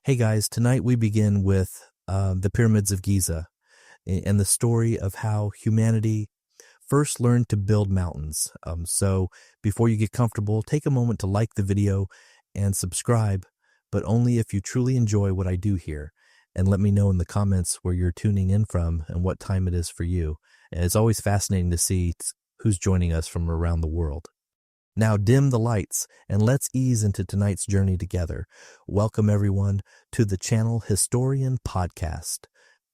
Hey guys, tonight we begin with the Pyramids of Giza and the story of how humanity first learned to build mountains. So before you get comfortable, take a moment to like the video and subscribe, but only if you truly enjoy what I do here. And let me know in the comments where you're tuning in from and what time it is for you. And it's always fascinating to see who's joining us from around the world. Now dim the lights and let's ease into tonight's journey together. Welcome everyone to the channel Historian Podcast,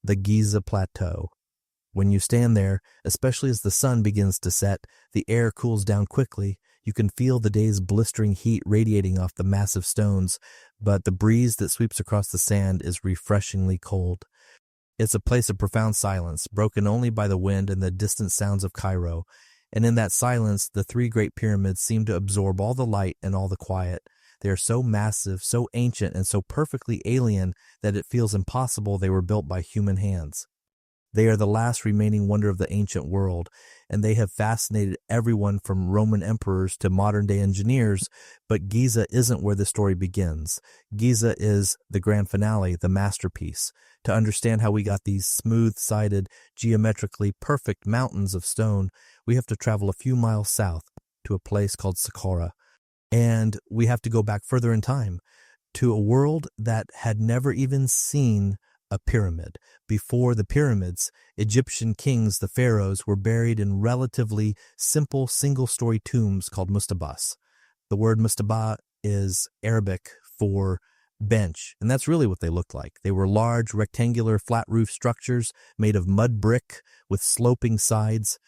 the Giza Plateau. When you stand there, especially as the sun begins to set, the air cools down quickly. You can feel the day's blistering heat radiating off the massive stones, but the breeze that sweeps across the sand is refreshingly cold. It's a place of profound silence, broken only by the wind and the distant sounds of Cairo. And in that silence, the three great pyramids seem to absorb all the light and all the quiet. They are so massive, so ancient, and so perfectly alien that it feels impossible they were built by human hands. They are the last remaining wonder of the ancient world, and they have fascinated everyone from Roman emperors to modern-day engineers, but Giza isn't where the story begins. Giza is the grand finale, the masterpiece. To understand how we got these smooth-sided, geometrically perfect mountains of stone, we have to travel a few miles south to a place called Saqqara, and we have to go back further in time to a world that had never even seen a pyramid. Before the pyramids, Egyptian kings, the pharaohs, were buried in relatively simple single-story tombs called mustabas. The word mustaba is Arabic for bench, and that's really what they looked like. They were large, rectangular, flat-roof structures made of mud brick with sloping sides.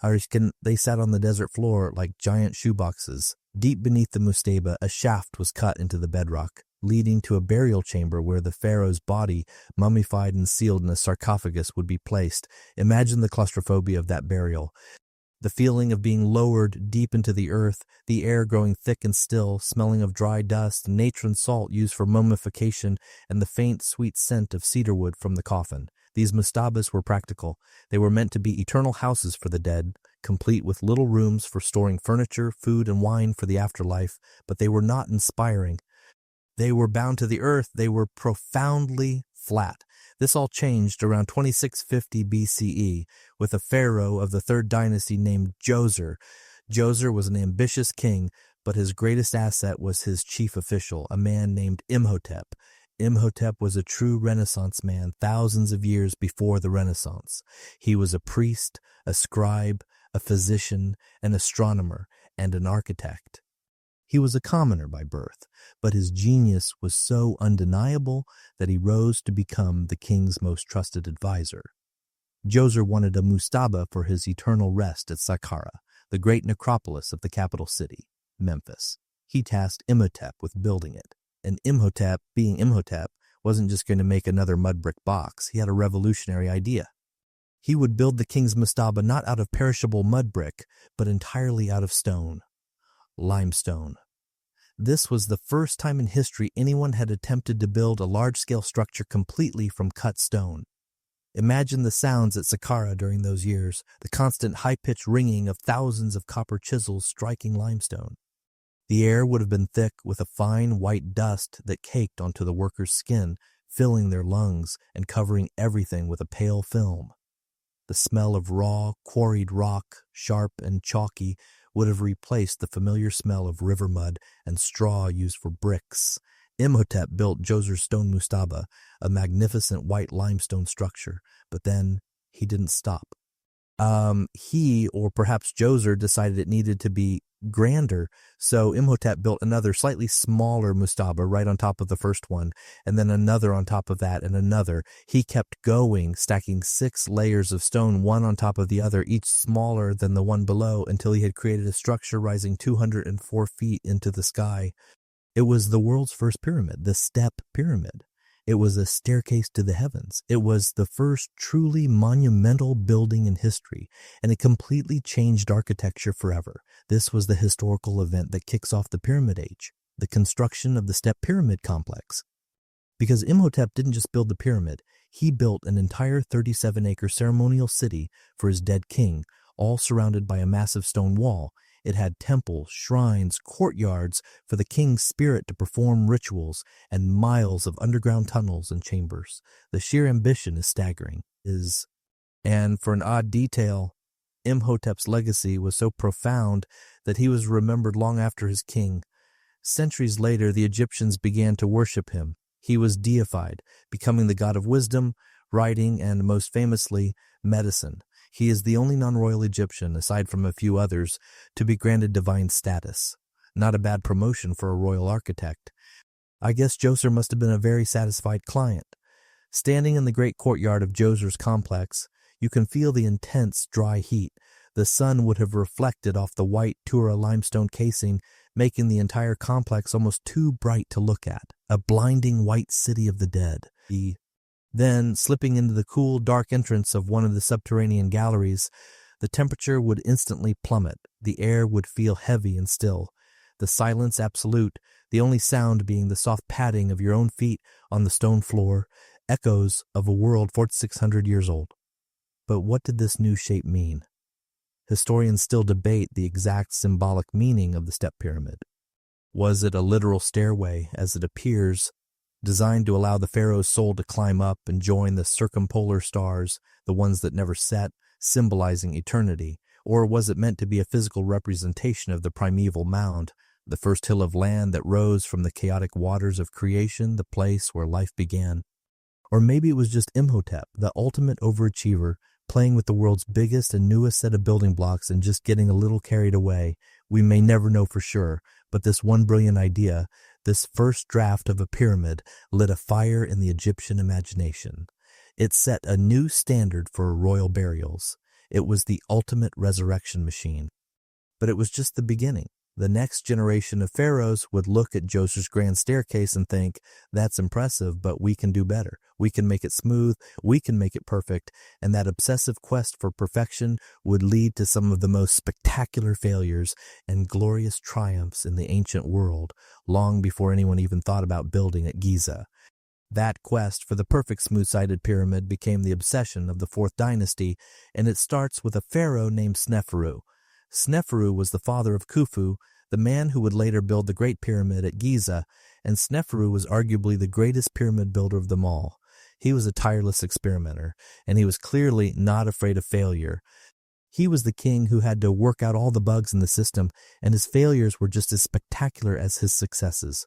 They sat on the desert floor like giant shoeboxes. Deep beneath the mustaba, a shaft was cut into the bedrock, leading to a burial chamber where the pharaoh's body, mummified and sealed in a sarcophagus, would be placed. Imagine the claustrophobia of that burial. The feeling of being lowered deep into the earth, the air growing thick and still, smelling of dry dust, natron salt used for mummification, and the faint, sweet scent of cedarwood from the coffin. These mustabas were practical. They were meant to be eternal houses for the dead, complete with little rooms for storing furniture, food, and wine for the afterlife, but they were not inspiring. They were bound to the earth. They were profoundly flat. This all changed around 2650 BCE with a pharaoh of the third dynasty named Djoser. Djoser was an ambitious king, but his greatest asset was his chief official, a man named Imhotep. Imhotep was a true Renaissance man thousands of years before the Renaissance. He was a priest, a scribe, a physician, an astronomer, and an architect. He was a commoner by birth, but his genius was so undeniable that he rose to become the king's most trusted advisor. Djoser wanted a mustaba for his eternal rest at Saqqara, the great necropolis of the capital city, Memphis. He tasked Imhotep with building it, and Imhotep, being Imhotep, wasn't just going to make another mud brick box. He had a revolutionary idea. He would build the king's mustaba not out of perishable mud brick, but entirely out of stone. Limestone. This was the first time in history anyone had attempted to build a large-scale structure completely from cut stone. Imagine the sounds at Saqqara during those years, the constant high-pitched ringing of thousands of copper chisels striking limestone. The air would have been thick with a fine white dust that caked onto the workers' skin, filling their lungs and covering everything with a pale film. The smell of raw, quarried rock, sharp and chalky, would have replaced the familiar smell of river mud and straw used for bricks. Imhotep built Djoser's stone mustaba, a magnificent white limestone structure, but then he didn't stop. He, or perhaps Djoser, decided it needed to be grander, so Imhotep built another slightly smaller mustaba right on top of the first one, and then another on top of that, and another. He kept going, stacking 6 layers of stone, one on top of the other, each smaller than the one below, until he had created a structure rising 204 feet into the sky. It was the world's first pyramid, the Step Pyramid. It was a staircase to the heavens. It was the first truly monumental building in history, and it completely changed architecture forever. This was the historical event that kicks off the Pyramid Age, the construction of the Step Pyramid complex. Because Imhotep didn't just build the pyramid, he built an entire 37-acre ceremonial city for his dead king, all surrounded by a massive stone wall. It had temples, shrines, courtyards for the king's spirit to perform rituals, and miles of underground tunnels and chambers. The sheer ambition is staggering. And for an odd detail, Imhotep's legacy was so profound that he was remembered long after his king. Centuries later, the Egyptians began to worship him. He was deified, becoming the god of wisdom, writing, and most famously, medicine. He is the only non-royal Egyptian, aside from a few others, to be granted divine status. Not a bad promotion for a royal architect. I guess Djoser must have been a very satisfied client. Standing in the great courtyard of Djoser's complex, you can feel the intense, dry heat. The sun would have reflected off the white Tura limestone casing, making the entire complex almost too bright to look at. A blinding white city of the dead. Then, slipping into the cool, dark entrance of one of the subterranean galleries, the temperature would instantly plummet. The air would feel heavy and still. The silence absolute, the only sound being the soft padding of your own feet on the stone floor, echoes of a world 4,600 years old. But what did this new shape mean? Historians still debate the exact symbolic meaning of the step pyramid. Was it a literal stairway, as it appears, designed to allow the pharaoh's soul to climb up and join the circumpolar stars, the ones that never set, symbolizing eternity? Or was it meant to be a physical representation of the primeval mound, the first hill of land that rose from the chaotic waters of creation, the place where life began? Or maybe it was just Imhotep, the ultimate overachiever, playing with the world's biggest and newest set of building blocks and just getting a little carried away. We may never know for sure, but this one brilliant idea, this first draft of a pyramid, lit a fire in the Egyptian imagination. It set a new standard for royal burials. It was the ultimate resurrection machine. But it was just the beginning. The next generation of pharaohs would look at Djoser's grand staircase and think, that's impressive, but we can do better. We can make it smooth, we can make it perfect, and that obsessive quest for perfection would lead to some of the most spectacular failures and glorious triumphs in the ancient world, long before anyone even thought about building at Giza. That quest for the perfect smooth-sided pyramid became the obsession of the Fourth Dynasty, and it starts with a pharaoh named Sneferu. Sneferu was the father of Khufu, the man who would later build the Great Pyramid at Giza, and Sneferu was arguably the greatest pyramid builder of them all. He was a tireless experimenter, and he was clearly not afraid of failure. He was the king who had to work out all the bugs in the system, and his failures were just as spectacular as his successes.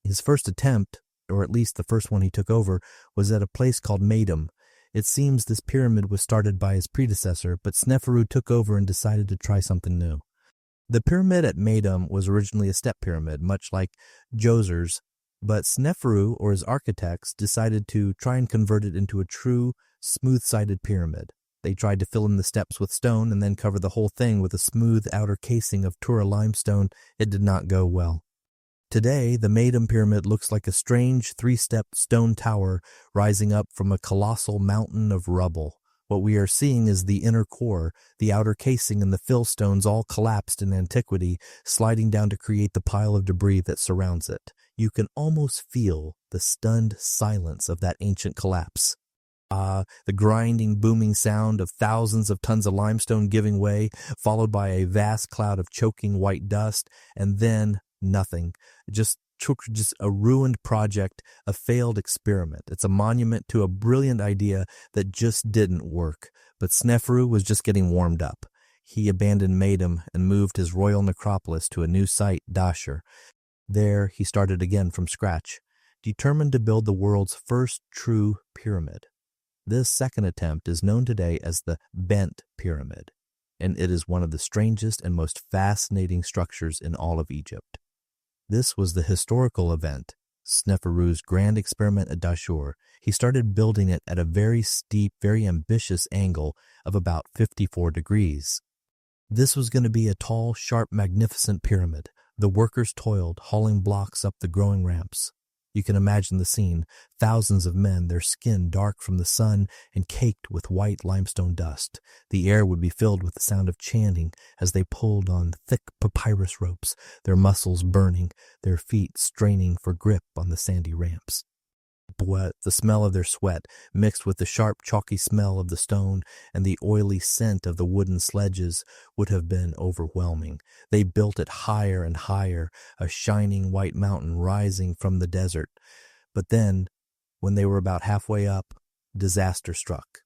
His first attempt, or at least the first one he took over, was at a place called Menkaure. It seems this pyramid was started by his predecessor, but Sneferu took over and decided to try something new. The pyramid at Menkaure was originally a step pyramid, much like Djoser's, but Sneferu, or his architects, decided to try and convert it into a true, smooth-sided pyramid. They tried to fill in the steps with stone and then cover the whole thing with a smooth outer casing of Tura limestone. It did not go well. Today, the Menkaure pyramid looks like a strange three-step stone tower rising up from a colossal mountain of rubble. What we are seeing is the inner core, the outer casing and the fill stones all collapsed in antiquity, sliding down to create the pile of debris that surrounds it. You can almost feel the stunned silence of that ancient collapse. The grinding, booming sound of thousands of tons of limestone giving way, followed by a vast cloud of choking white dust, and then nothing. Just a ruined project, a failed experiment. It's a monument to a brilliant idea that just didn't work. But Sneferu was just getting warmed up. He abandoned Menkaure and moved his royal necropolis to a new site, Djoser. There, he started again from scratch, determined to build the world's first true pyramid. This second attempt is known today as the Bent Pyramid, and it is one of the strangest and most fascinating structures in all of Egypt. This was the historical event, Sneferu's grand experiment at Djoser. He started building it at a very steep, very ambitious angle of about 54 degrees. This was going to be a tall, sharp, magnificent pyramid. The workers toiled, hauling blocks up the growing ramps. You can imagine the scene, thousands of men, their skin dark from the sun and caked with white limestone dust. The air would be filled with the sound of chanting as they pulled on thick papyrus ropes, their muscles burning, their feet straining for grip on the sandy ramps. the smell of their sweat, mixed with the sharp, chalky smell of the stone and the oily scent of the wooden sledges, would have been overwhelming. They built it higher and higher, a shining white mountain rising from the desert. But then, when they were about halfway up, disaster struck.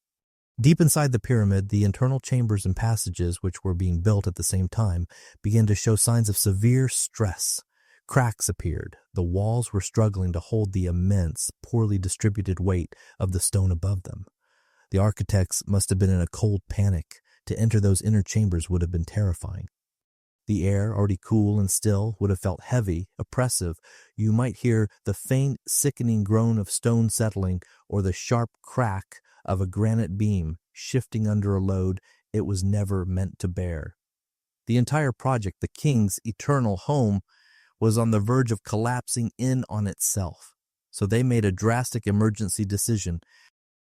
Deep inside the pyramid, the internal chambers and passages, which were being built at the same time, began to show signs of severe stress. Cracks appeared. The walls were struggling to hold the immense, poorly distributed weight of the stone above them. The architects must have been in a cold panic. To enter those inner chambers would have been terrifying. The air, already cool and still, would have felt heavy, oppressive. You might hear the faint, sickening groan of stone settling or the sharp crack of a granite beam shifting under a load it was never meant to bear. The entire project, the king's eternal home, was on the verge of collapsing in on itself. So they made a drastic emergency decision.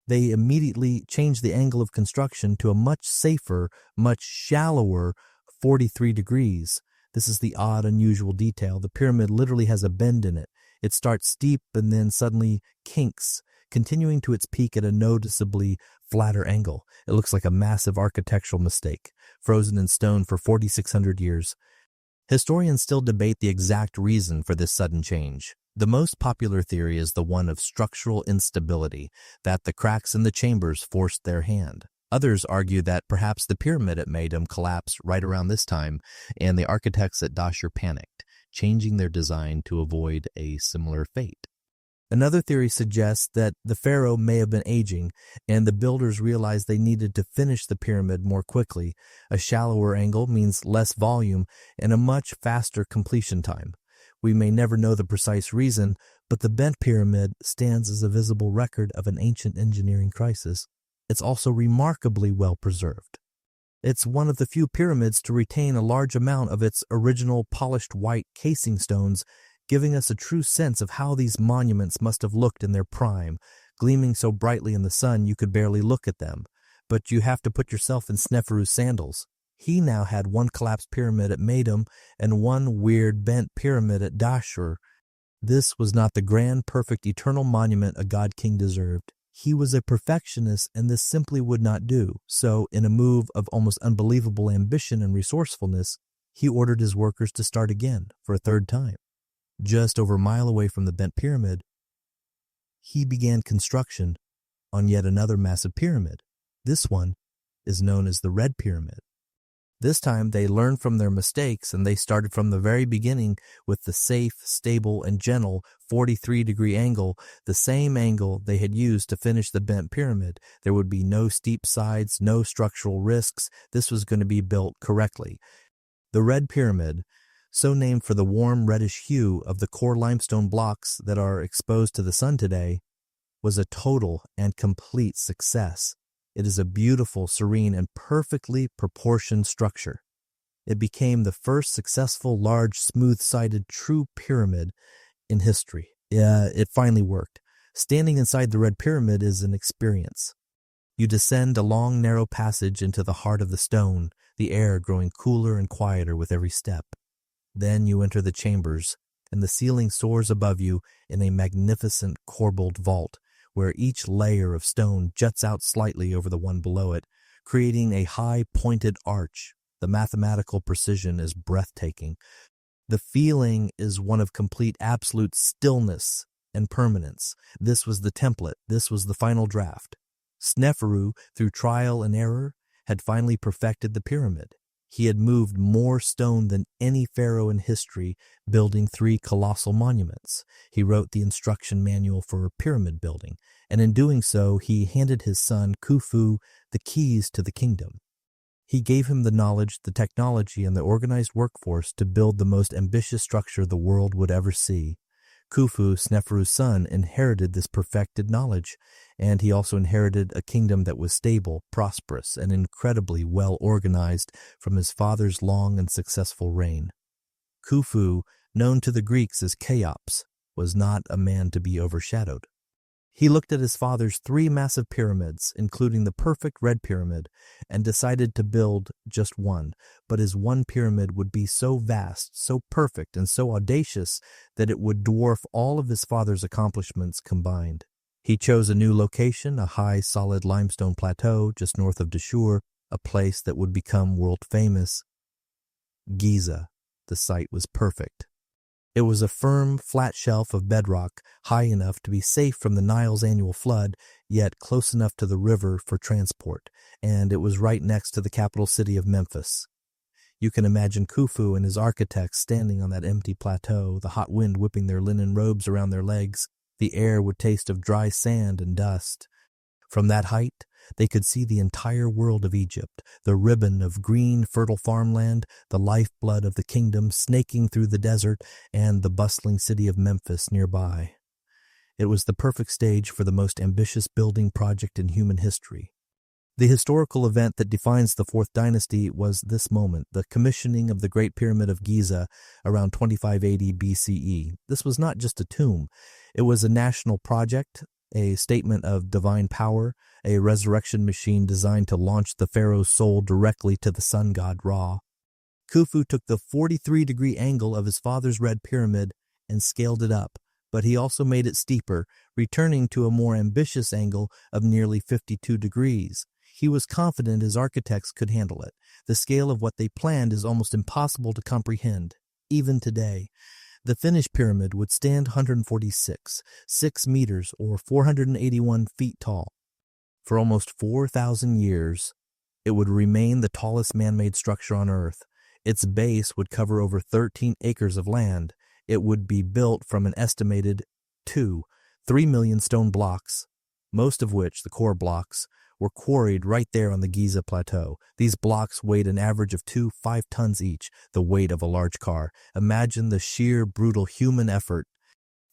They immediately changed the angle of construction to a much safer, much shallower 43 degrees. This is the odd, unusual detail. The pyramid literally has a bend in it. It starts steep and then suddenly kinks, continuing to its peak at a noticeably flatter angle. It looks like a massive architectural mistake, frozen in stone for 4,600 years. Historians still debate the exact reason for this sudden change. The most popular theory is the one of structural instability, that the cracks in the chambers forced their hand. Others argue that perhaps the pyramid at Meidum collapsed right around this time, and the architects at Djoser panicked, changing their design to avoid a similar fate. Another theory suggests that the pharaoh may have been aging, and the builders realized they needed to finish the pyramid more quickly. A shallower angle means less volume and a much faster completion time. We may never know the precise reason, but the bent pyramid stands as a visible record of an ancient engineering crisis. It's also remarkably well preserved. It's one of the few pyramids to retain a large amount of its original polished white casing stones, giving us a true sense of how these monuments must have looked in their prime, gleaming so brightly in the sun you could barely look at them. But you have to put yourself in Sneferu's sandals. He now had one collapsed pyramid at Meidum and one weird bent pyramid at Djoser. This was not the grand, perfect, eternal monument a god-king deserved. He was a perfectionist, and this simply would not do. So, in a move of almost unbelievable ambition and resourcefulness, he ordered his workers to start again for a third time. Just over a mile away from the bent pyramid, he began construction on yet another massive pyramid. This one is known as the Red Pyramid. This time they learned from their mistakes, and they started from the very beginning with the safe, stable, and gentle 43-degree angle, the same angle they had used to finish the bent pyramid. There would be no steep sides, no structural risks. This was going to be built correctly. The Red Pyramid, so named for the warm reddish hue of the core limestone blocks that are exposed to the sun today, was a total and complete success. It is a beautiful, serene, and perfectly proportioned structure. It became the first successful, large, smooth-sided, true pyramid in history. It finally worked. Standing inside the Red Pyramid is an experience. You descend a long, narrow passage into the heart of the stone, the air growing cooler and quieter with every step. Then you enter the chambers, and the ceiling soars above you in a magnificent corbelled vault, where each layer of stone juts out slightly over the one below it, creating a high, pointed arch. The mathematical precision is breathtaking. The feeling is one of complete, absolute stillness and permanence. This was the template. This was the final draft. Sneferu, through trial and error, had finally perfected the pyramid. He had moved more stone than any pharaoh in history, building 3 colossal monuments. He wrote the instruction manual for pyramid building, and in doing so, he handed his son Khufu the keys to the kingdom. He gave him the knowledge, the technology, and the organized workforce to build the most ambitious structure the world would ever see. Khufu, Sneferu's son, inherited this perfected knowledge, and he also inherited a kingdom that was stable, prosperous, and incredibly well organized from his father's long and successful reign. Khufu, known to the Greeks as Cheops, was not a man to be overshadowed. He looked at his father's 3 massive pyramids, including the perfect Red Pyramid, and decided to build just one. But his one pyramid would be so vast, so perfect, and so audacious that it would dwarf all of his father's accomplishments combined. He chose a new location, a high, solid limestone plateau just north of Djoser, a place that would become world famous. Giza. The site was perfect. It was a firm, flat shelf of bedrock, high enough to be safe from the Nile's annual flood, yet close enough to the river for transport, and it was right next to the capital city of Memphis. You can imagine Khufu and his architects standing on that empty plateau, the hot wind whipping their linen robes around their legs. The air would taste of dry sand and dust. From that height, they could see the entire world of Egypt, the ribbon of green, fertile farmland, the lifeblood of the kingdom snaking through the desert, and the bustling city of Memphis nearby. It was the perfect stage for the most ambitious building project in human history. The historical event that defines the Fourth Dynasty was this moment, the commissioning of the Great Pyramid of Giza around 2580 BCE. This was not just a tomb. It was a national project, a statement of divine power, a resurrection machine designed to launch the pharaoh's soul directly to the sun god Ra. Khufu took the 43-degree angle of his father's red pyramid and scaled it up, but he also made it steeper, returning to a more ambitious angle of nearly 52 degrees. He was confident his architects could handle it. The scale of what they planned is almost impossible to comprehend, even today. The finished pyramid would stand 146, 6 meters or 481 feet tall. For almost 4,000 years, it would remain the tallest man-made structure on Earth. Its base would cover over 13 acres of land. It would be built from an estimated 3 million stone blocks, most of which, the core blocks, were quarried right there on the Giza Plateau. These blocks weighed an average of 5 tons each, the weight of a large car. Imagine the sheer, brutal human effort.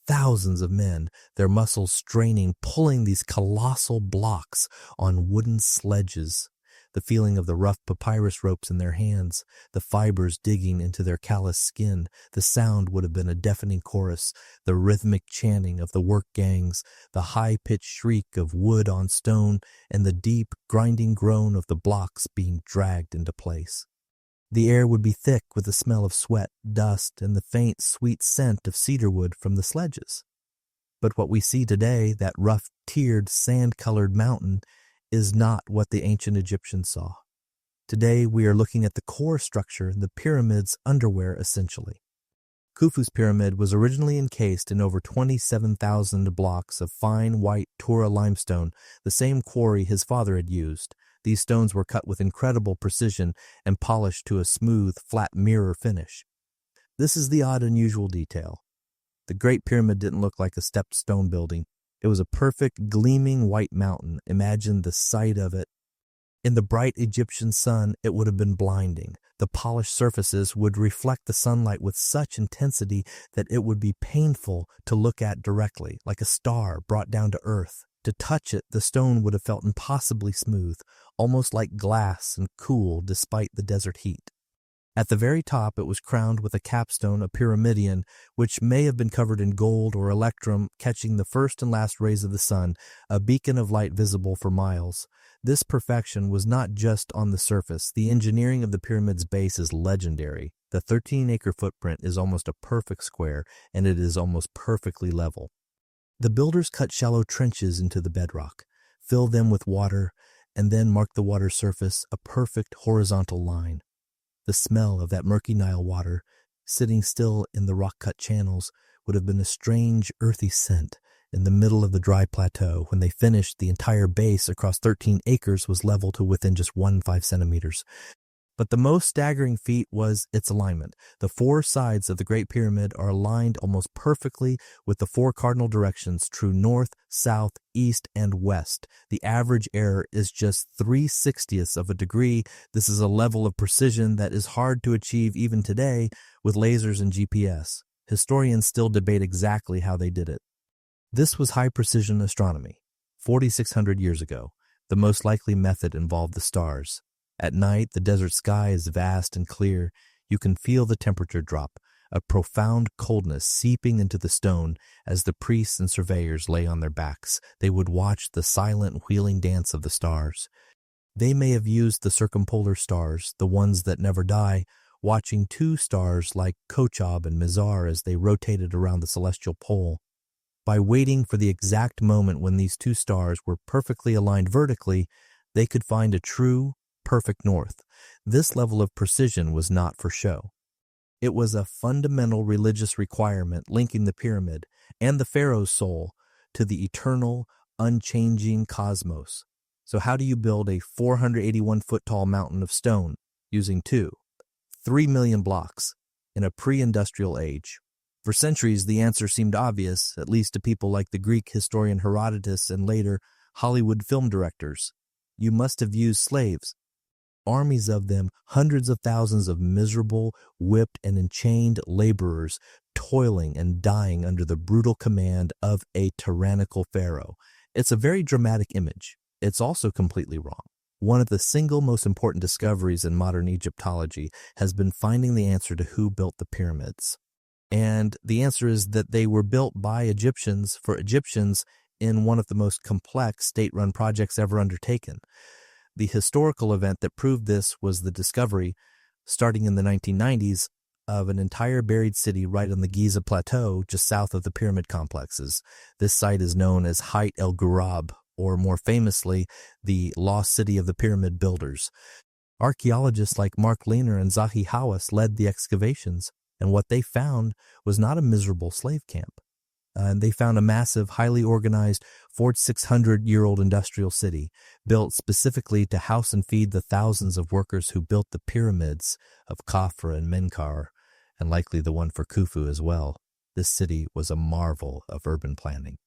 Thousands of men, their muscles straining, pulling these colossal blocks on wooden sledges. The feeling of the rough papyrus ropes in their hands, the fibers digging into their calloused skin. The sound would have been a deafening chorus, the rhythmic chanting of the work gangs, the high-pitched shriek of wood on stone, and the deep, grinding groan of the blocks being dragged into place. The air would be thick with the smell of sweat, dust, and the faint, sweet scent of cedarwood from the sledges. But what we see today, that rough, tiered, sand-colored mountain, is not what the ancient Egyptians saw. Today, we are looking at the core structure, the pyramid's underwear, essentially. Khufu's pyramid was originally encased in over 27,000 blocks of fine white Tura limestone, the same quarry his father had used. These stones were cut with incredible precision and polished to a smooth, flat mirror finish. This is the odd, unusual detail. The Great Pyramid didn't look like a stepped stone building. It was a perfect, gleaming white mountain. Imagine the sight of it. In the bright Egyptian sun, it would have been blinding. The polished surfaces would reflect the sunlight with such intensity that it would be painful to look at directly, like a star brought down to earth. To touch it, the stone would have felt impossibly smooth, almost like glass and cool despite the desert heat. At the very top, it was crowned with a capstone, a pyramidion, which may have been covered in gold or electrum, catching the first and last rays of the sun, a beacon of light visible for miles. This perfection was not just on the surface. The engineering of the pyramid's base is legendary. The 13-acre footprint is almost a perfect square, and it is almost perfectly level. The builders cut shallow trenches into the bedrock, filled them with water, and then marked the water surface a perfect horizontal line. The smell of that murky Nile water, sitting still in the rock-cut channels, would have been a strange, earthy scent in the middle of the dry plateau. When they finished, the entire base across 13 acres was level to within just 5 centimeters. But the most staggering feat was its alignment. The 4 sides of the Great Pyramid are aligned almost perfectly with the 4 cardinal directions, true north, south, east, and west. The average error is just 3/60ths of a degree. This is a level of precision that is hard to achieve even today with lasers and GPS. Historians still debate exactly how they did it. This was high-precision astronomy. 4,600 years ago, the most likely method involved the stars. At night, the desert sky is vast and clear. You can feel the temperature drop, a profound coldness seeping into the stone as the priests and surveyors lay on their backs. They would watch the silent wheeling dance of the stars. They may have used the circumpolar stars, the ones that never die, watching 2 stars like Kochab and Mizar as they rotated around the celestial pole. By waiting for the exact moment when these two stars were perfectly aligned vertically, they could find a true, perfect north. This level of precision was not for show. It was a fundamental religious requirement linking the pyramid and the pharaoh's soul to the eternal, unchanging cosmos. So how do you build a 481-foot-tall mountain of stone using 3 million blocks in a pre-industrial age? For centuries, the answer seemed obvious, at least to people like the Greek historian Herodotus and later Hollywood film directors. You must have used slaves. Armies of them, hundreds of thousands of miserable, whipped, and enchained laborers toiling and dying under the brutal command of a tyrannical pharaoh. It's a very dramatic image. It's also completely wrong. One of the single most important discoveries in modern Egyptology has been finding the answer to who built the pyramids. And the answer is that they were built by Egyptians for Egyptians in one of the most complex state-run projects ever undertaken. The historical event that proved this was the discovery, starting in the 1990s, of an entire buried city right on the Giza Plateau just south of the pyramid complexes. This site is known as Hayt el Ghurab, or more famously, the lost city of the pyramid builders. Archaeologists like Mark Lehner and Zahi Hawass led the excavations, and what they found was not a miserable slave camp. They found a massive, highly organized, 4,600-year-old industrial city built specifically to house and feed the thousands of workers who built the pyramids of Khafre and Menkaure, and likely the one for Khufu as well. This city was a marvel of urban planning.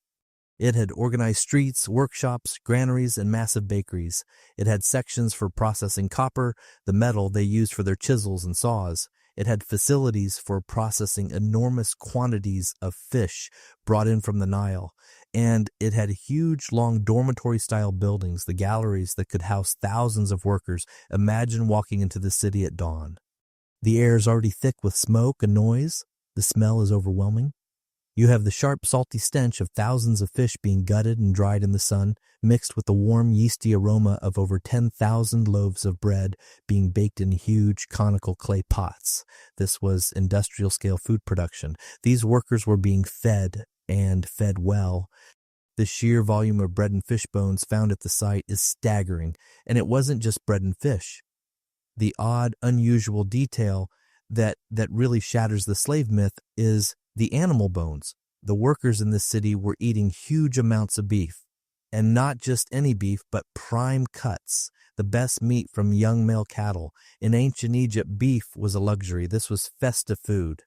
It had organized streets, workshops, granaries, and massive bakeries. It had sections for processing copper, the metal they used for their chisels and saws. It had facilities for processing enormous quantities of fish brought in from the Nile. And it had huge, long dormitory-style buildings, the galleries that could house thousands of workers. Imagine walking into the city at dawn. The air is already thick with smoke and noise. The smell is overwhelming. You have the sharp, salty stench of thousands of fish being gutted and dried in the sun, mixed with the warm, yeasty aroma of over 10,000 loaves of bread being baked in huge, conical clay pots. This was industrial-scale food production. These workers were being fed, and fed well. The sheer volume of bread and fish bones found at the site is staggering, and it wasn't just bread and fish. The odd, unusual detail that really shatters the slave myth is the animal bones. The workers in this city were eating huge amounts of beef, and not just any beef, but prime cuts, the best meat from young male cattle. In ancient Egypt, beef was a luxury. This was festive food.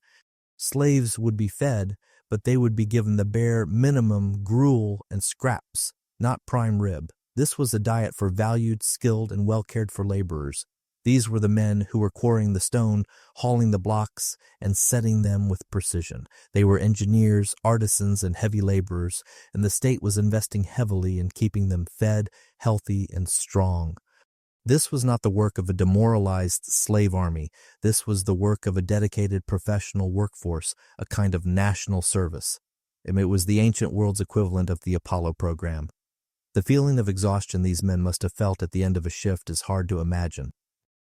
Slaves would be fed, but they would be given the bare minimum gruel and scraps, not prime rib. This was a diet for valued, skilled, and well-cared-for laborers. These were the men who were quarrying the stone, hauling the blocks, and setting them with precision. They were engineers, artisans, and heavy laborers, and the state was investing heavily in keeping them fed, healthy, and strong. This was not the work of a demoralized slave army. This was the work of a dedicated professional workforce, a kind of national service. It was the ancient world's equivalent of the Apollo program. The feeling of exhaustion these men must have felt at the end of a shift is hard to imagine.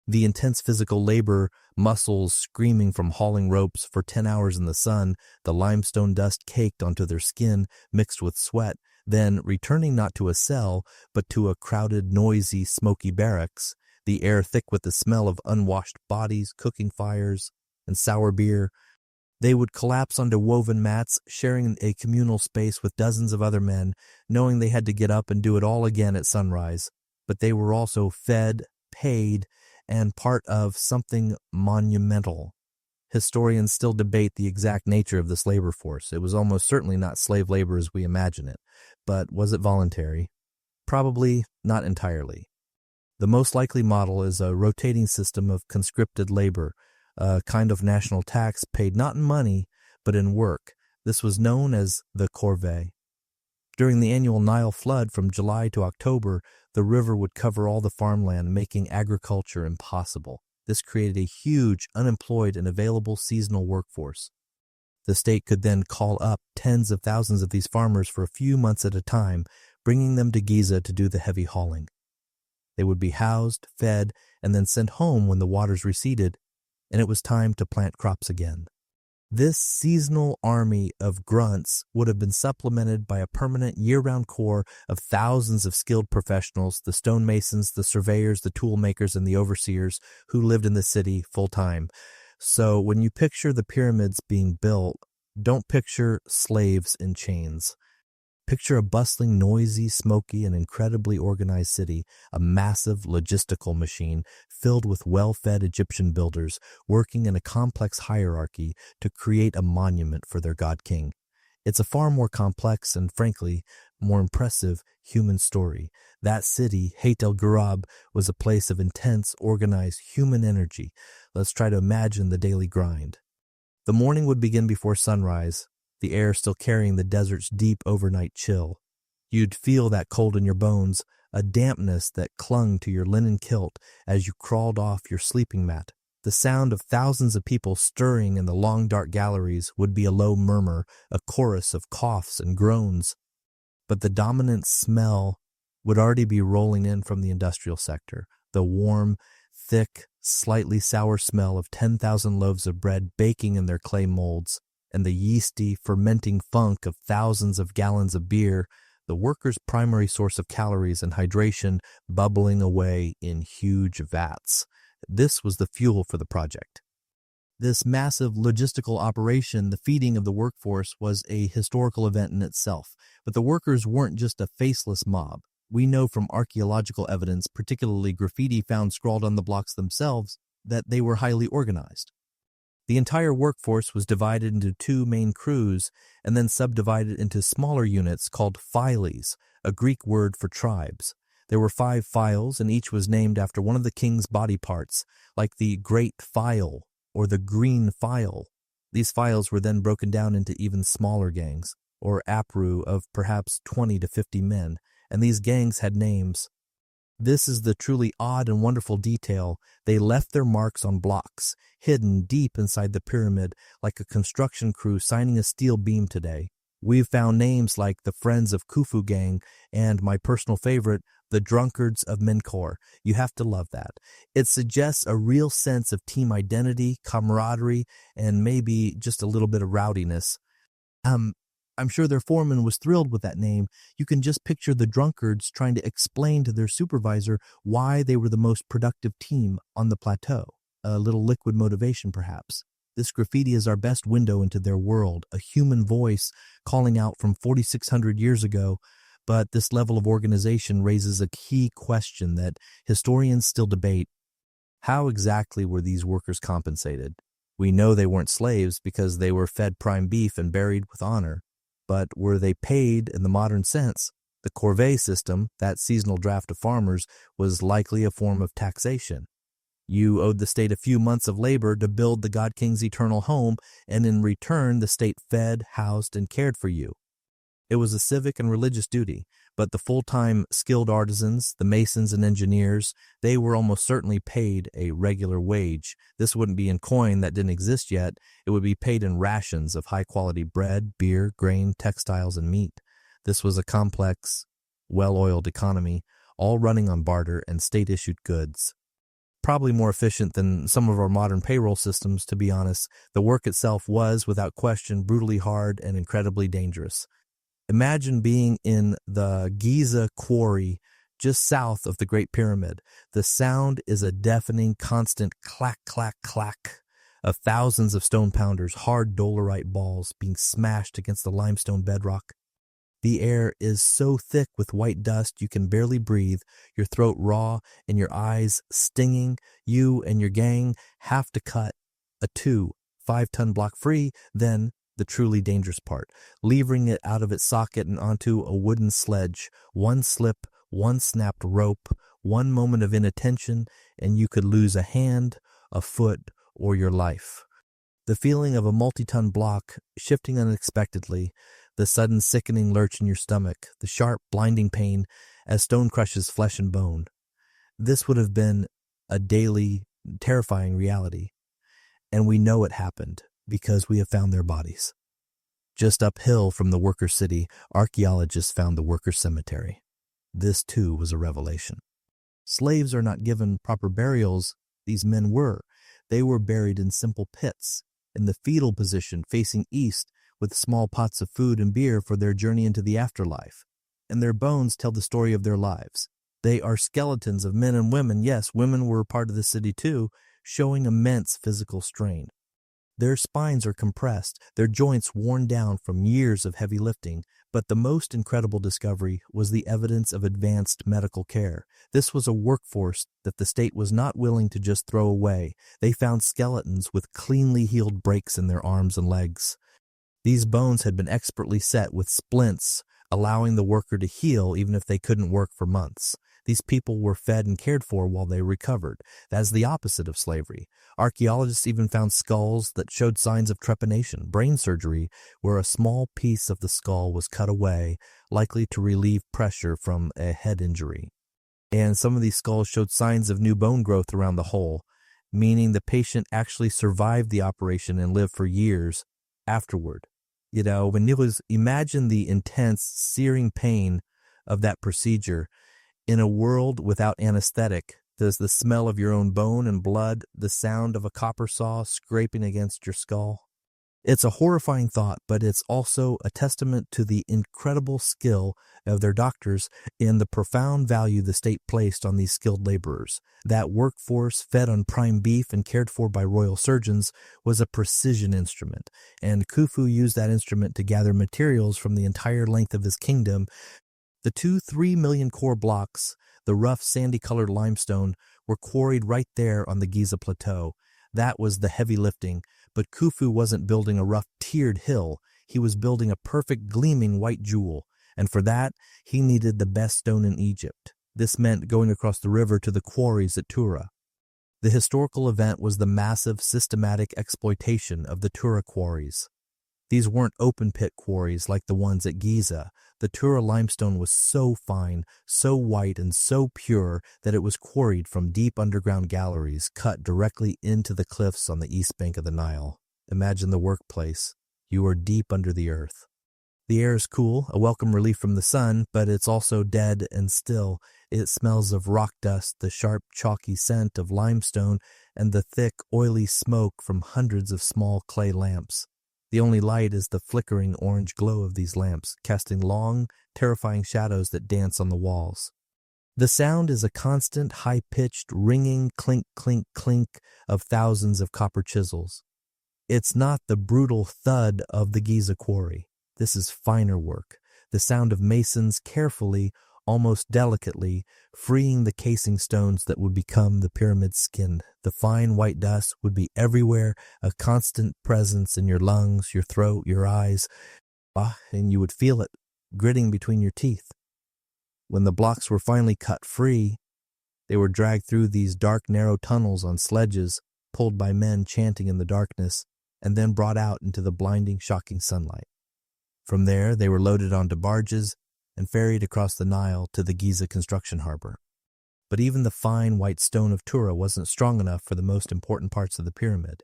The intense physical labor, muscles screaming from hauling ropes for 10 hours in the sun, the limestone dust caked onto their skin, mixed with sweat, then returning not to a cell, but to a crowded, noisy, smoky barracks, the air thick with the smell of unwashed bodies, cooking fires, and sour beer. They would collapse onto woven mats, sharing a communal space with dozens of other men, knowing they had to get up and do it all again at sunrise. But they were also fed, paid, and part of something monumental. Historians still debate the exact nature of this labor force. It was almost certainly not slave labor as we imagine it. But was it voluntary? Probably not entirely. The most likely model is a rotating system of conscripted labor, a kind of national tax paid not in money, but in work. This was known as the corvée. During the annual Nile flood from July to October, the river would cover all the farmland, making agriculture impossible. This created a huge, unemployed, and available seasonal workforce. The state could then call up tens of thousands of these farmers for a few months at a time, bringing them to Giza to do the heavy hauling. They would be housed, fed, and then sent home when the waters receded, and it was time to plant crops again. This seasonal army of grunts would have been supplemented by a permanent year-round corps of thousands of skilled professionals, the stonemasons, the surveyors, the tool makers, and the overseers who lived in the city full-time. So when you picture the pyramids being built, don't picture slaves in chains. Picture a bustling, noisy, smoky, and incredibly organized city, a massive logistical machine filled with well-fed Egyptian builders working in a complex hierarchy to create a monument for their god-king. It's a far more complex and, frankly, more impressive human story. That city, Hayt el Ghurab, was a place of intense, organized human energy. Let's try to imagine the daily grind. The morning would begin before sunrise, the air still carrying the desert's deep overnight chill. You'd feel that cold in your bones, a dampness that clung to your linen kilt as you crawled off your sleeping mat. The sound of thousands of people stirring in the long dark galleries would be a low murmur, a chorus of coughs and groans. But the dominant smell would already be rolling in from the industrial sector, the warm, thick, slightly sour smell of 10,000 loaves of bread baking in their clay molds, and the yeasty, fermenting funk of thousands of gallons of beer, the workers' primary source of calories and hydration, bubbling away in huge vats. This was the fuel for the project. This massive logistical operation, the feeding of the workforce, was a historical event in itself. But the workers weren't just a faceless mob. We know from archaeological evidence, particularly graffiti found scrawled on the blocks themselves, that they were highly organized. The entire workforce was divided into two main crews and then subdivided into smaller units called philes, a Greek word for tribes. There were 5 philes, and each was named after one of the king's body parts, like the Great Phile or the Green Phile. These philes were then broken down into even smaller gangs, or apru of perhaps 20 to 50 men, and these gangs had names. This is the truly odd and wonderful detail. They left their marks on blocks, hidden deep inside the pyramid, like a construction crew signing a steel beam today. We've found names like the Friends of Khufu gang and, my personal favorite, the Drunkards of Menkaure. You have to love that. It suggests a real sense of team identity, camaraderie, and maybe just a little bit of rowdiness. I'm sure their foreman was thrilled with that name. You can just picture the drunkards trying to explain to their supervisor why they were the most productive team on the plateau. A little liquid motivation, perhaps. This graffiti is our best window into their world, a human voice calling out from 4,600 years ago. But this level of organization raises a key question that historians still debate. How exactly were these workers compensated? We know they weren't slaves because they were fed prime beef and buried with honor. But were they paid in the modern sense? The corvée system, that seasonal draft of farmers, was likely a form of taxation. You owed the state a few months of labor to build the God King's eternal home, and in return the state fed, housed, and cared for you. It was a civic and religious duty, but the full-time skilled artisans, the masons and engineers, they were almost certainly paid a regular wage. This wouldn't be in coin that didn't exist yet. It would be paid in rations of high-quality bread, beer, grain, textiles, and meat. This was a complex, well-oiled economy, all running on barter and state-issued goods. Probably more efficient than some of our modern payroll systems, to be honest. The work itself was, without question, brutally hard and incredibly dangerous. Imagine being in the Giza quarry just south of the Great Pyramid. The sound is a deafening, constant clack, clack, clack of thousands of stone pounders, hard dolerite balls being smashed against the limestone bedrock. The air is so thick with white dust you can barely breathe, your throat raw and your eyes stinging. You and your gang have to cut a 5-ton block free, then the truly dangerous part, levering it out of its socket and onto a wooden sledge. One slip, one snapped rope, one moment of inattention, and you could lose a hand, a foot, or your life. The feeling of a multi-ton block shifting unexpectedly, the sudden sickening lurch in your stomach, the sharp, blinding pain as stone crushes flesh and bone. This would have been a daily, terrifying reality. And we know it happened because we have found their bodies. Just uphill from the worker city, archaeologists found the worker cemetery. This, too, was a revelation. Slaves are not given proper burials. These men were. They were buried in simple pits. in the fetal position facing east with small pots of food and beer for their journey into the afterlife. And their bones tell the story of their lives. They are skeletons of men and women. Yes, women were part of the city too, showing immense physical strain. Their spines are compressed, their joints worn down from years of heavy lifting, but the most incredible discovery was the evidence of advanced medical care. This was a workforce that the state was not willing to just throw away. They found skeletons with cleanly healed breaks in their arms and legs. These bones had been expertly set with splints, allowing the worker to heal even if they couldn't work for months. These people were fed and cared for while they recovered. That is the opposite of slavery. Archaeologists even found skulls that showed signs of trepanation, brain surgery, where a small piece of the skull was cut away, likely to relieve pressure from a head injury. And some of these skulls showed signs of new bone growth around the hole, meaning the patient actually survived the operation and lived for years afterward. Imagine the intense, searing pain of that procedure. In a world without anesthetic, does the smell of your own bone and blood, the sound of a copper saw scraping against your skull? It's a horrifying thought, but it's also a testament to the incredible skill of their doctors and the profound value the state placed on these skilled laborers. That workforce, fed on prime beef and cared for by royal surgeons, was a precision instrument, and Khufu used that instrument to gather materials from the entire length of his kingdom. The 3 million core blocks, the rough sandy-colored limestone, were quarried right there on the Giza Plateau. That was the heavy lifting, but Khufu wasn't building a rough tiered hill. He was building a perfect gleaming white jewel, and for that, he needed the best stone in Egypt. This meant going across the river to the quarries at Tura. The historical event was the massive, systematic exploitation of the Tura quarries. These weren't open-pit quarries like the ones at Giza. The Tura limestone was so fine, so white, and so pure that it was quarried from deep underground galleries cut directly into the cliffs on the east bank of the Nile. Imagine the workplace. You are deep under the earth. The air is cool, a welcome relief from the sun, but it's also dead and still. It smells of rock dust, the sharp, chalky scent of limestone, and the thick, oily smoke from hundreds of small clay lamps. The only light is the flickering orange glow of these lamps, casting long, terrifying shadows that dance on the walls. The sound is a constant, high-pitched, ringing clink, clink, clink of thousands of copper chisels. It's not the brutal thud of the Giza quarry. This is finer work, the sound of masons carefully, almost delicately, freeing the casing stones that would become the pyramid's skin. The fine white dust would be everywhere, a constant presence in your lungs, your throat, your eyes, and you would feel it gritting between your teeth. When the blocks were finally cut free, they were dragged through these dark, narrow tunnels on sledges, pulled by men chanting in the darkness, and then brought out into the blinding, shocking sunlight. From there, they were loaded onto barges and ferried across the Nile to the Giza construction harbor. But even the fine white stone of Tura wasn't strong enough for the most important parts of the pyramid.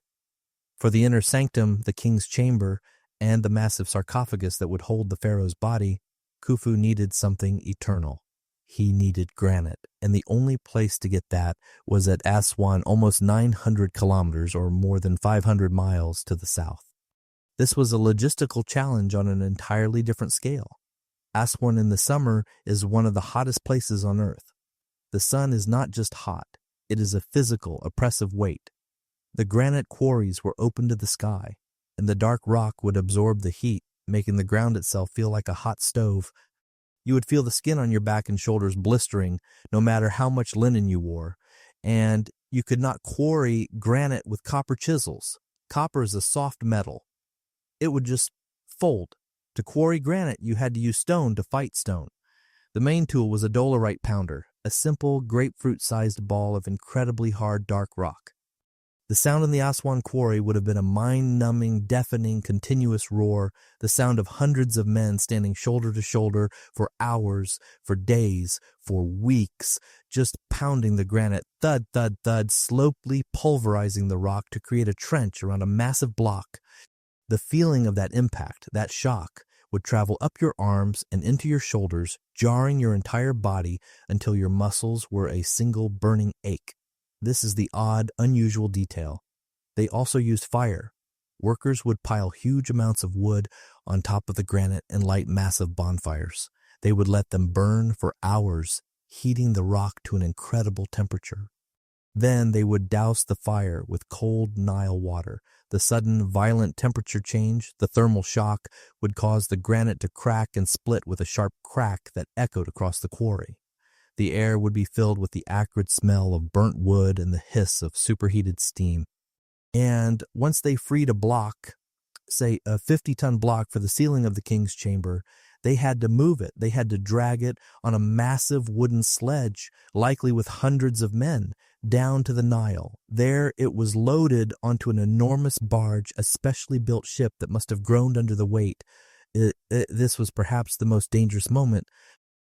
For the inner sanctum, the king's chamber, and the massive sarcophagus that would hold the pharaoh's body, Khufu needed something eternal. He needed granite, and the only place to get that was at Aswan, almost 900 kilometers or more than 500 miles to the south. This was a logistical challenge on an entirely different scale. Aswan in the summer is one of the hottest places on Earth. The sun is not just hot, it is a physical, oppressive weight. The granite quarries were open to the sky, and the dark rock would absorb the heat, making the ground itself feel like a hot stove. You would feel the skin on your back and shoulders blistering, no matter how much linen you wore, and you could not quarry granite with copper chisels. Copper is a soft metal. It would just fold. To quarry granite, you had to use stone to fight stone. The main tool was a dolerite pounder, a simple grapefruit-sized ball of incredibly hard dark rock. The sound in the Aswan quarry would have been a mind-numbing, deafening, continuous roar, the sound of hundreds of men standing shoulder to shoulder for hours, for days, for weeks, just pounding the granite, thud, thud, thud, slowly pulverizing the rock to create a trench around a massive block. The feeling of that impact, that shock, would travel up your arms and into your shoulders, jarring your entire body until your muscles were a single burning ache. This is the odd, unusual detail. They also used fire. Workers would pile huge amounts of wood on top of the granite and light massive bonfires. They would let them burn for hours, heating the rock to an incredible temperature. Then they would douse the fire with cold Nile water. The sudden, violent temperature change, the thermal shock, would cause the granite to crack and split with a sharp crack that echoed across the quarry. The air would be filled with the acrid smell of burnt wood and the hiss of superheated steam. And once they freed a block, say a 50-ton block for the ceiling of the king's chamber, they had to move it. They had to drag it on a massive wooden sledge, likely with hundreds of men, down to the Nile. There it was loaded onto an enormous barge, a specially built ship that must have groaned under the weight. This was perhaps the most dangerous moment.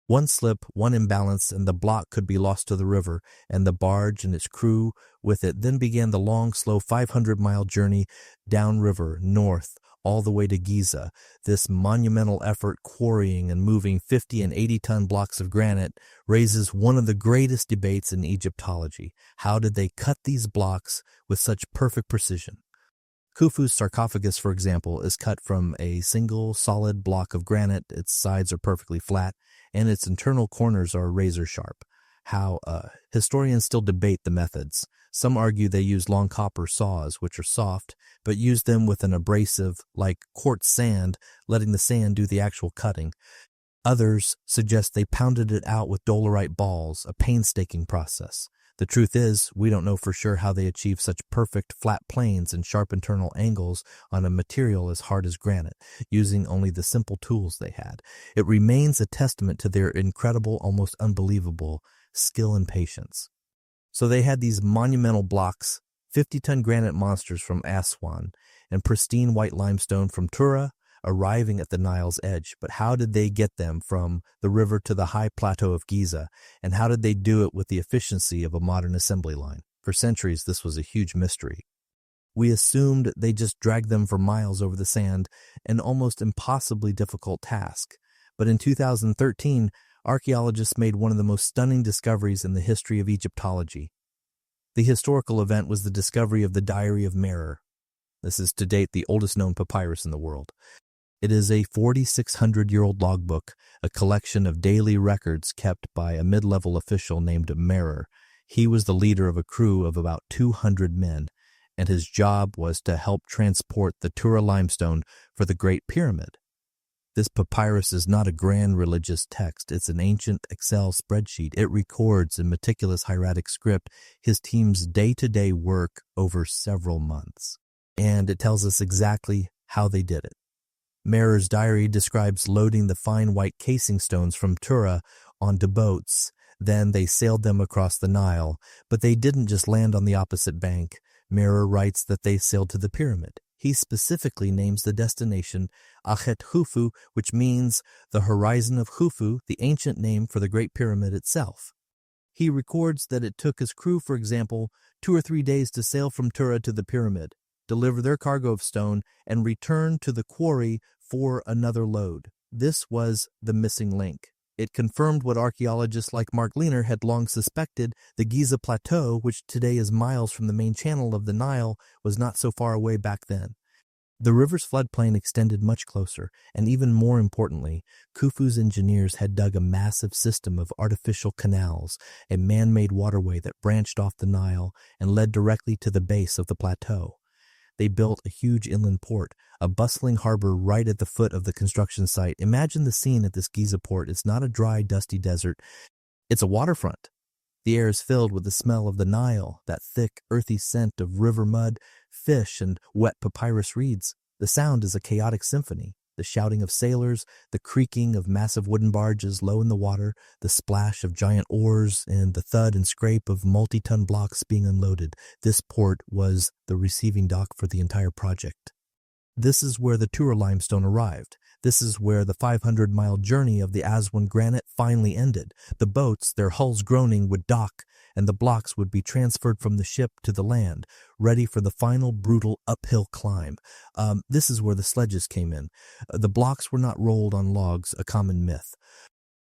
One slip, one imbalance, and the block could be lost to the river, and the barge and its crew with it. Then began the long, slow 500-mile journey downriver, north, all the way to Giza. This monumental effort, quarrying and moving 50 and 80-ton blocks of granite, raises one of the greatest debates in Egyptology. How did they cut these blocks with such perfect precision? Khufu's sarcophagus, for example, is cut from a single solid block of granite. Its sides are perfectly flat, and its internal corners are razor sharp. Historians still debate the methods. Some argue they used long copper saws, which are soft, but used them with an abrasive like quartz sand, letting the sand do the actual cutting. Others suggest they pounded it out with dolerite balls, a painstaking process. The truth is, we don't know for sure how they achieved such perfect flat planes and sharp internal angles on a material as hard as granite, using only the simple tools they had. It remains a testament to their incredible, almost unbelievable skill and patience. So they had these monumental blocks, 50-ton granite monsters from Aswan, and pristine white limestone from Tura, arriving at the Nile's edge. But how did they get them from the river to the high plateau of Giza, and how did they do it with the efficiency of a modern assembly line? For centuries, this was a huge mystery. We assumed they just dragged them for miles over the sand, an almost impossibly difficult task. But in 2013, archaeologists made one of the most stunning discoveries in the history of Egyptology. The historical event was the discovery of the Diary of Merer. This is to date the oldest known papyrus in the world. It is a 4,600-year-old logbook, a collection of daily records kept by a mid-level official named Merer. He was the leader of a crew of about 200 men, and his job was to help transport the Tura limestone for the Great Pyramid. This papyrus is not a grand religious text. It's an ancient Excel spreadsheet. It records in meticulous hieratic script his team's day-to-day work over several months. And it tells us exactly how they did it. Merer's diary describes loading the fine white casing stones from Tura onto boats. Then they sailed them across the Nile, but they didn't just land on the opposite bank. Merer writes that they sailed to the pyramid. He specifically names the destination Achet Khufu, which means the horizon of Khufu, the ancient name for the Great Pyramid itself. He records that it took his crew, for example, 2 or 3 days to sail from Tura to the pyramid, deliver their cargo of stone, and return to the quarry for another load. This was the missing link. It confirmed what archaeologists like Mark Lehner had long suspected: the Giza Plateau, which today is miles from the main channel of the Nile, was not so far away back then. The river's floodplain extended much closer, and even more importantly, Khufu's engineers had dug a massive system of artificial canals, a man-made waterway that branched off the Nile and led directly to the base of the plateau. They built a huge inland port, a bustling harbor right at the foot of the construction site. Imagine the scene at this Giza port. It's not a dry, dusty desert. It's a waterfront. The air is filled with the smell of the Nile, that thick, earthy scent of river mud, fish, and wet papyrus reeds. The sound is a chaotic symphony. The shouting of sailors, the creaking of massive wooden barges low in the water, the splash of giant oars, and the thud and scrape of multi-ton blocks being unloaded. This port was the receiving dock for the entire project. This is where the Tura limestone arrived. This is where the 500-mile journey of the Aswan granite finally ended. The boats, their hulls groaning, would dock, and the blocks would be transferred from the ship to the land, ready for the final brutal uphill climb. This is where the sledges came in. The blocks were not rolled on logs, a common myth.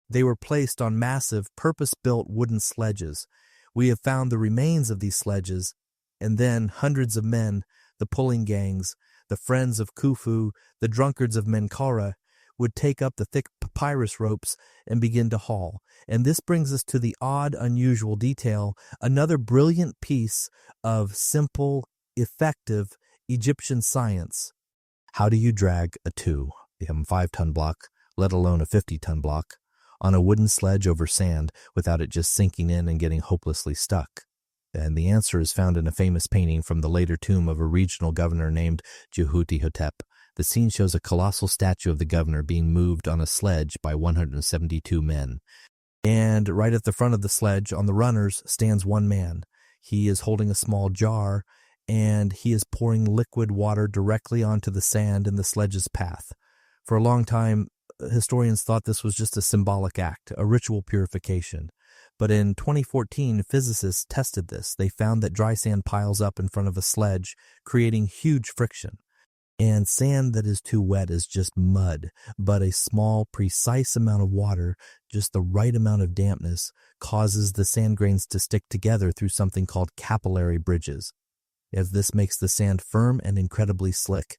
They were placed on massive, purpose-built wooden sledges. We have found the remains of these sledges, and then hundreds of men, the pulling gangs, The friends of Khufu, the drunkards of Menkaure, would take up the thick papyrus ropes and begin to haul. And this brings us to the odd, unusual detail, another brilliant piece of simple, effective Egyptian science. How do you drag a 5-ton block, let alone a 50-ton block, on a wooden sledge over sand without it just sinking in and getting hopelessly stuck? And the answer is found in a famous painting from the later tomb of a regional governor named Imhotep. The scene shows a colossal statue of the governor being moved on a sledge by 172 men. And right at the front of the sledge, on the runners, stands one man. He is holding a small jar, and he is pouring liquid water directly onto the sand in the sledge's path. For a long time, historians thought this was just a symbolic act, a ritual purification. But in 2014, physicists tested this. They found that dry sand piles up in front of a sledge, creating huge friction. And sand that is too wet is just mud, but a small, precise amount of water, just the right amount of dampness, causes the sand grains to stick together through something called capillary bridges. As this makes the sand firm and incredibly slick,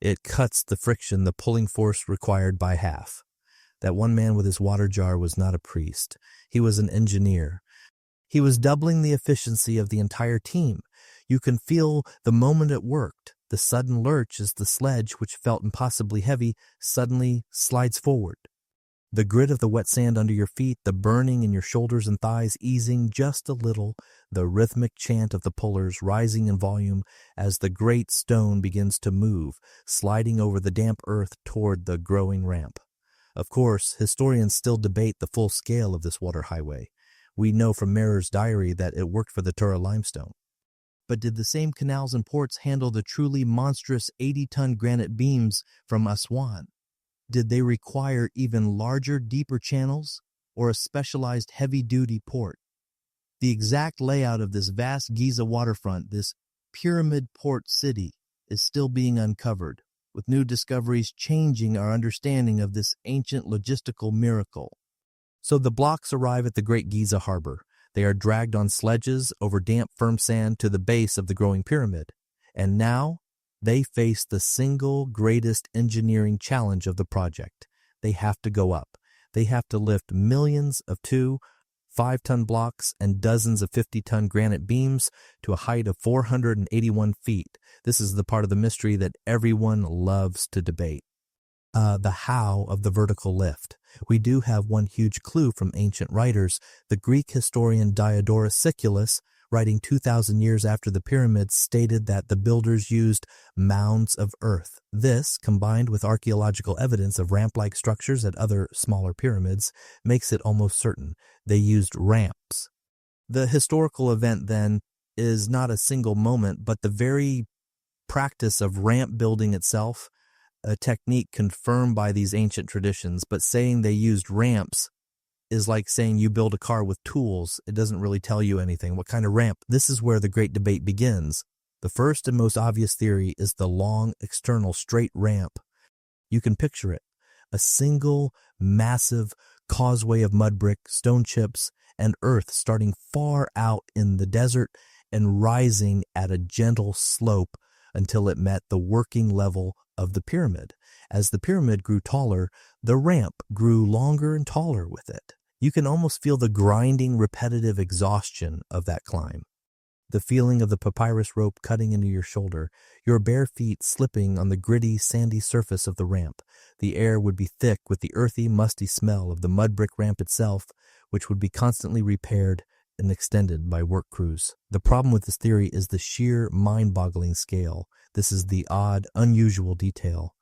it cuts the friction, the pulling force required by half. That one man with his water jar was not a priest. He was an engineer. He was doubling the efficiency of the entire team. You can feel the moment it worked. The sudden lurch as the sledge, which felt impossibly heavy, suddenly slides forward. The grit of the wet sand under your feet, the burning in your shoulders and thighs easing just a little, the rhythmic chant of the pullers rising in volume as the great stone begins to move, sliding over the damp earth toward the growing ramp. Of course, historians still debate the full scale of this water highway. We know from Merer's diary that it worked for the Tura limestone. But did the same canals and ports handle the truly monstrous 80-ton granite beams from Aswan? Did they require even larger, deeper channels, or a specialized heavy-duty port? The exact layout of this vast Giza waterfront, this pyramid port city, is still being uncovered, with new discoveries changing our understanding of this ancient logistical miracle. So the blocks arrive at the Great Giza Harbor. They are dragged on sledges over damp, firm sand to the base of the growing pyramid. And now they face the single greatest engineering challenge of the project. They have to go up. They have to lift millions of 5-ton blocks and dozens of 50-ton granite beams to a height of 481 feet. This is the part of the mystery that everyone loves to debate. The how of the vertical lift. We do have one huge clue from ancient writers. The Greek historian Diodorus Siculus, writing 2,000 years after the pyramids, stated that the builders used mounds of earth. This, combined with archaeological evidence of ramp-like structures at other smaller pyramids, makes it almost certain they used ramps. The historical event, then, is not a single moment, but the very practice of ramp building itself, a technique confirmed by these ancient traditions, but saying they used ramps is like saying you build a car with tools. It doesn't really tell you anything. What kind of ramp? This is where the great debate begins. The first and most obvious theory is the long, external, straight ramp. You can picture it. A single, massive causeway of mud brick, stone chips, and earth starting far out in the desert and rising at a gentle slope until it met the working level of the pyramid. As the pyramid grew taller, the ramp grew longer and taller with it. You can almost feel the grinding, repetitive exhaustion of that climb. The feeling of the papyrus rope cutting into your shoulder, your bare feet slipping on the gritty, sandy surface of the ramp. The air would be thick with the earthy, musty smell of the mud brick ramp itself, which would be constantly repaired and extended by work crews. The problem with this theory is the sheer, mind-boggling scale. This is the odd, unusual detail.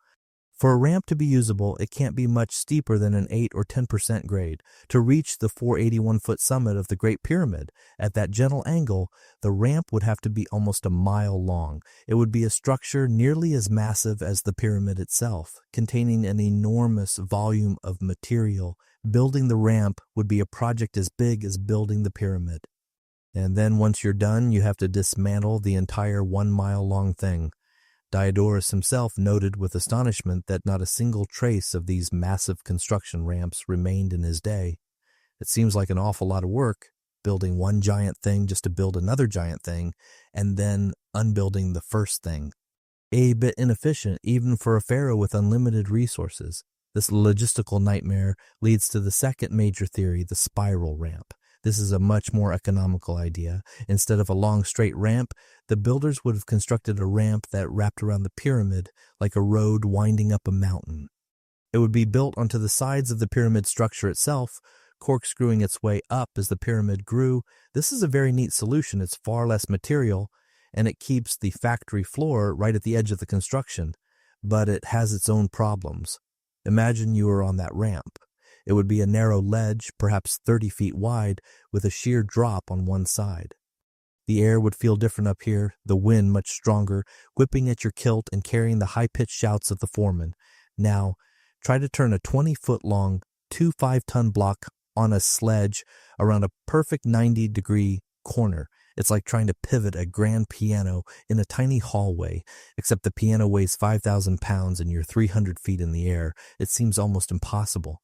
For a ramp to be usable, it can't be much steeper than an 8 or 10% grade. To reach the 481-foot summit of the Great Pyramid, at that gentle angle, the ramp would have to be almost a mile long. It would be a structure nearly as massive as the pyramid itself, containing an enormous volume of material. Building the ramp would be a project as big as building the pyramid. And then once you're done, you have to dismantle the entire 1-mile-long thing. Diodorus himself noted with astonishment that not a single trace of these massive construction ramps remained in his day. It seems like an awful lot of work, building one giant thing just to build another giant thing, and then unbuilding the first thing. a bit inefficient even for a pharaoh with unlimited resources. This logistical nightmare leads to the second major theory, the spiral ramp. This is a much more economical idea. Instead of a long straight ramp, the builders would have constructed a ramp that wrapped around the pyramid like a road winding up a mountain. It would be built onto the sides of the pyramid structure itself, corkscrewing its way up as the pyramid grew. This is a very neat solution. It's far less material, and it keeps the factory floor right at the edge of the construction, but it has its own problems. Imagine you were on that ramp. It would be a narrow ledge, perhaps 30 feet wide, with a sheer drop on one side. The air would feel different up here, the wind much stronger, whipping at your kilt and carrying the high-pitched shouts of the foreman. Now, try to turn a 20-foot-long, 2 5-ton block on a sledge around a perfect 90-degree corner. It's like trying to pivot a grand piano in a tiny hallway, except the piano weighs 5,000 pounds and you're 300 feet in the air. It seems almost impossible.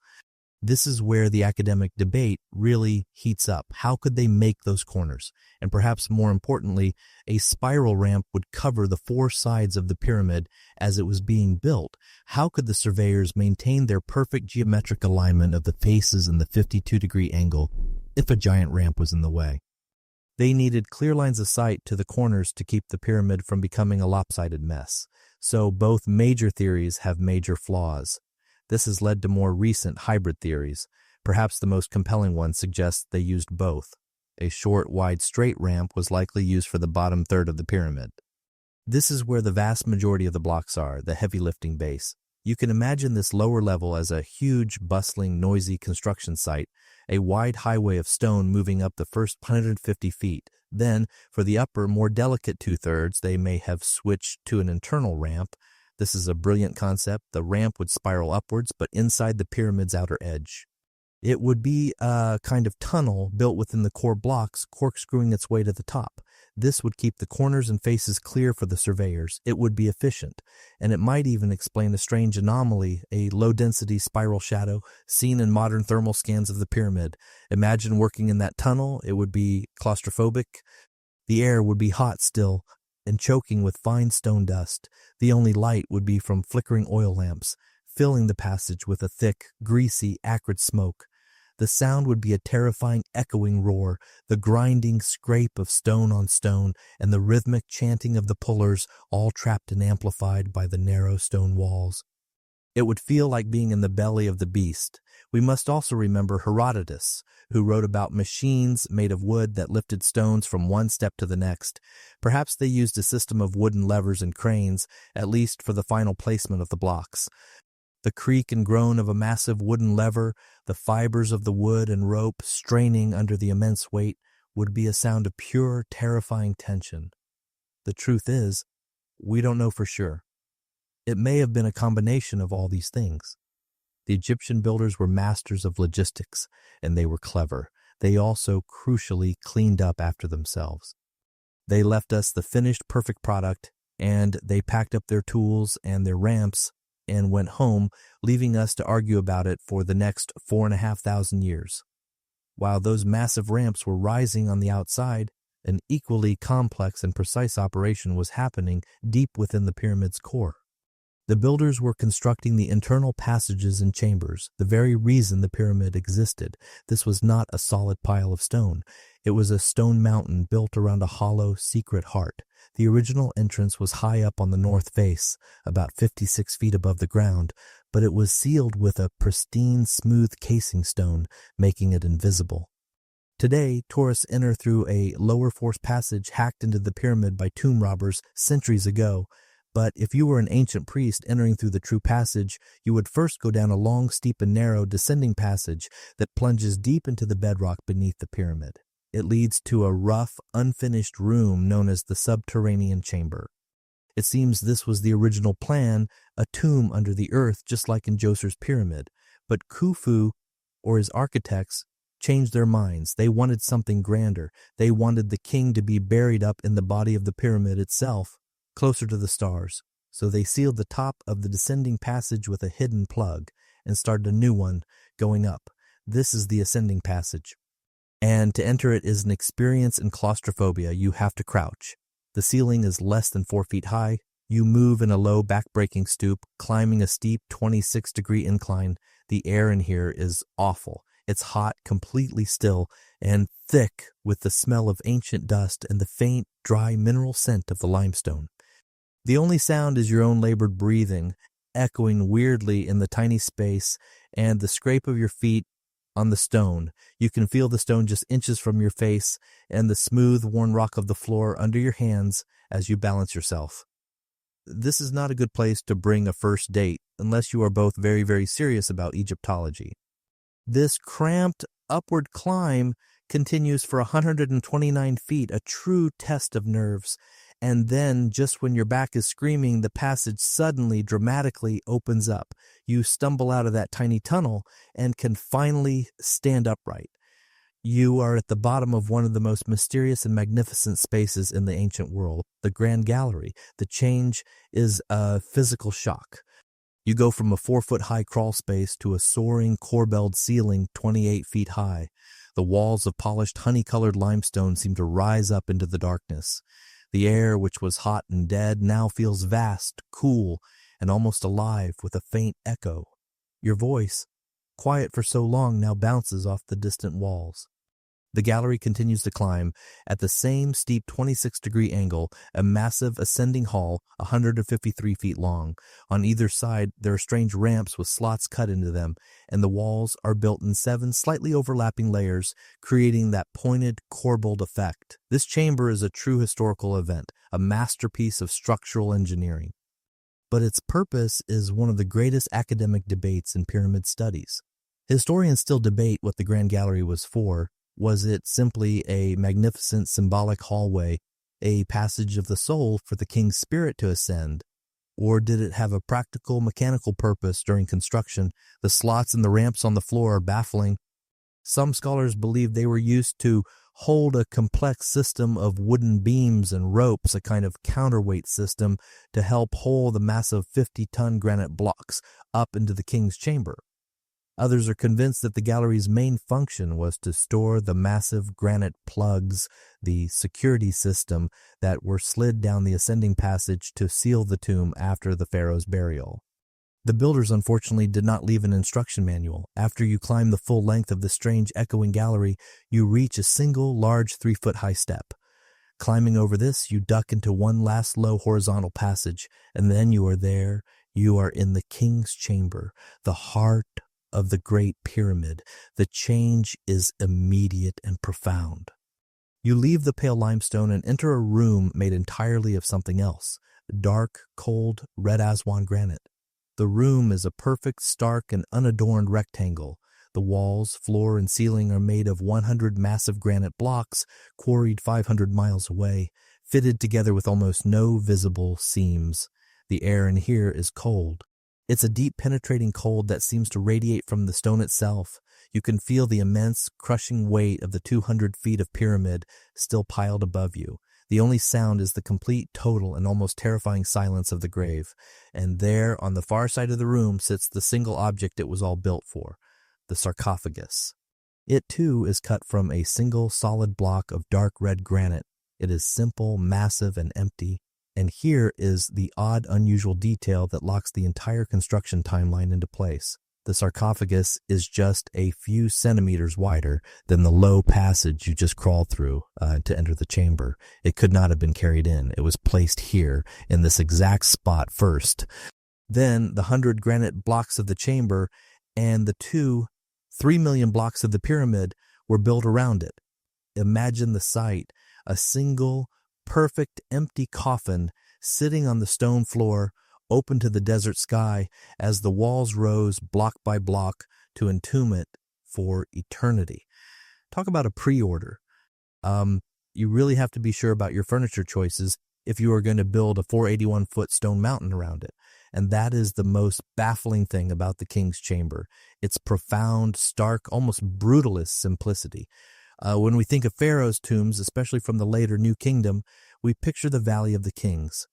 This is where the academic debate really heats up. How could they make those corners? And perhaps more importantly, a spiral ramp would cover the 4 sides of the pyramid as it was being built. How could the surveyors maintain their perfect geometric alignment of the faces and the 52-degree angle if a giant ramp was in the way? They needed clear lines of sight to the corners to keep the pyramid from becoming a lopsided mess. So both major theories have major flaws. This has led to more recent hybrid theories. Perhaps the most compelling one suggests they used both. A short, wide, straight ramp was likely used for the bottom third of the pyramid. This is where the vast majority of the blocks are, the heavy lifting base. You can imagine this lower level as a huge, bustling, noisy construction site, a wide highway of stone moving up the first 150 feet. Then, for the upper, more delicate 2/3, they may have switched to an internal ramp. This is a brilliant concept. The ramp would spiral upwards, but inside the pyramid's outer edge. It would be a kind of tunnel built within the core blocks, corkscrewing its way to the top. This would keep the corners and faces clear for the surveyors. It would be efficient, and it might even explain a strange anomaly, a low-density spiral shadow seen in modern thermal scans of the pyramid. Imagine working in that tunnel. It would be claustrophobic. The air would be hot still and choking with fine stone dust. The only light would be from flickering oil lamps, filling the passage with a thick, greasy, acrid smoke. The sound would be a terrifying, echoing roar, the grinding scrape of stone on stone, and the rhythmic chanting of the pullers, all trapped and amplified by the narrow stone walls. It would feel like being in the belly of the beast. We must also remember Herodotus, who wrote about machines made of wood that lifted stones from one step to the next. Perhaps they used a system of wooden levers and cranes, at least for the final placement of the blocks. The creak and groan of a massive wooden lever, the fibers of the wood and rope straining under the immense weight, would be a sound of pure, terrifying tension. The truth is, we don't know for sure. It may have been a combination of all these things. The Egyptian builders were masters of logistics, and they were clever. They also crucially cleaned up after themselves. They left us the finished, perfect product, and they packed up their tools and their ramps and went home, leaving us to argue about it for the next 4,500 years. While those massive ramps were rising on the outside, an equally complex and precise operation was happening deep within the pyramid's core. The builders were constructing the internal passages and chambers, the very reason the pyramid existed. This was not a solid pile of stone. It was a stone mountain built around a hollow, secret heart. The original entrance was high up on the north face, about 56 feet above the ground, but it was sealed with a pristine, smooth casing stone, making it invisible. Today, tourists enter through a lower force passage hacked into the pyramid by tomb robbers centuries ago. But if you were an ancient priest entering through the true passage, you would first go down a long, steep, and narrow descending passage that plunges deep into the bedrock beneath the pyramid. It leads to a rough, unfinished room known as the subterranean chamber. It seems this was the original plan, a tomb under the earth, just like in Djoser's pyramid. But Khufu, or his architects, changed their minds. They wanted something grander. They wanted the king to be buried up in the body of the pyramid itself, closer to the stars. So they sealed the top of the descending passage with a hidden plug and started a new one going up. This is the ascending passage. And to enter it is an experience in claustrophobia. You have to crouch. The ceiling is less than 4 feet high. You move in a low back-breaking stoop, climbing a steep 26-degree incline. The air in here is awful. It's hot, completely still, and thick with the smell of ancient dust and the faint, dry mineral scent of the limestone. The only sound is your own labored breathing, echoing weirdly in the tiny space, and the scrape of your feet on the stone. You can feel the stone just inches from your face and the smooth, worn rock of the floor under your hands as you balance yourself. This is not a good place to bring a first date unless you are both very, very serious about Egyptology. This cramped upward climb continues for 129 feet, a true test of nerves. And then, just when your back is screaming, the passage suddenly, dramatically opens up. You stumble out of that tiny tunnel and can finally stand upright. You are at the bottom of one of the most mysterious and magnificent spaces in the ancient world, the Grand Gallery. The change is a physical shock. You go from a 4-foot-high crawl space to a soaring, corbelled ceiling 28 feet high. The walls of polished, honey-colored limestone seem to rise up into the darkness. The air, which was hot and dead, now feels vast, cool, and almost alive with a faint echo. Your voice, quiet for so long, now bounces off the distant walls. The gallery continues to climb. At the same steep 26-degree angle, a massive ascending hall, 153 feet long. On either side, there are strange ramps with slots cut into them, and the walls are built in 7 slightly overlapping layers, creating that pointed, corbelled effect. This chamber is a true historical event, a masterpiece of structural engineering. But its purpose is one of the greatest academic debates in pyramid studies. Historians still debate what the Grand Gallery was for. Was it simply a magnificent symbolic hallway, a passage of the soul for the king's spirit to ascend? Or did it have a practical, mechanical purpose during construction? The slots and the ramps on the floor are baffling. Some scholars believe they were used to hold a complex system of wooden beams and ropes, a kind of counterweight system, to help haul the massive 50-ton granite blocks up into the king's chamber. Others are convinced that the gallery's main function was to store the massive granite plugs, the security system that were slid down the ascending passage to seal the tomb after the pharaoh's burial. The builders unfortunately did not leave an instruction manual. After you climb the full length of the strange echoing gallery, you reach a single large 3-foot-high step. Climbing over this, you duck into one last low horizontal passage, and then you are there. You are in the king's chamber, the heart of the Great Pyramid. The change is immediate and profound. You leave the pale limestone and enter a room made entirely of something else, dark, cold, red Aswan granite. The room is a perfect, stark, and unadorned rectangle. The walls, floor, and ceiling are made of 100 massive granite blocks, quarried 500 miles away, fitted together with almost no visible seams. The air in here is cold. It's a deep, penetrating cold that seems to radiate from the stone itself. You can feel the immense, crushing weight of the 200 feet of pyramid still piled above you. The only sound is the complete, total, and almost terrifying silence of the grave. And there, on the far side of the room, sits the single object it was all built for, the sarcophagus. It, too, is cut from a single solid block of dark red granite. It is simple, massive, and empty. And here is the odd, unusual detail that locks the entire construction timeline into place. The sarcophagus is just a few centimeters wider than the low passage you just crawled through to enter the chamber. It could not have been carried in. It was placed here in this exact spot first. Then the 100 granite blocks of the chamber and the 3 million blocks of the pyramid were built around it. Imagine the sight, a single, perfect, empty coffin sitting on the stone floor, open to the desert sky, as the walls rose block by block to entomb it for eternity. Talk about a pre-order. You really have to be sure about your furniture choices if you are going to build a 481-foot stone mountain around it. And that is the most baffling thing about the king's chamber. Its profound, stark, almost brutalist simplicity. When we think of pharaohs' tombs, especially from the later New Kingdom, we picture the Valley of the Kings.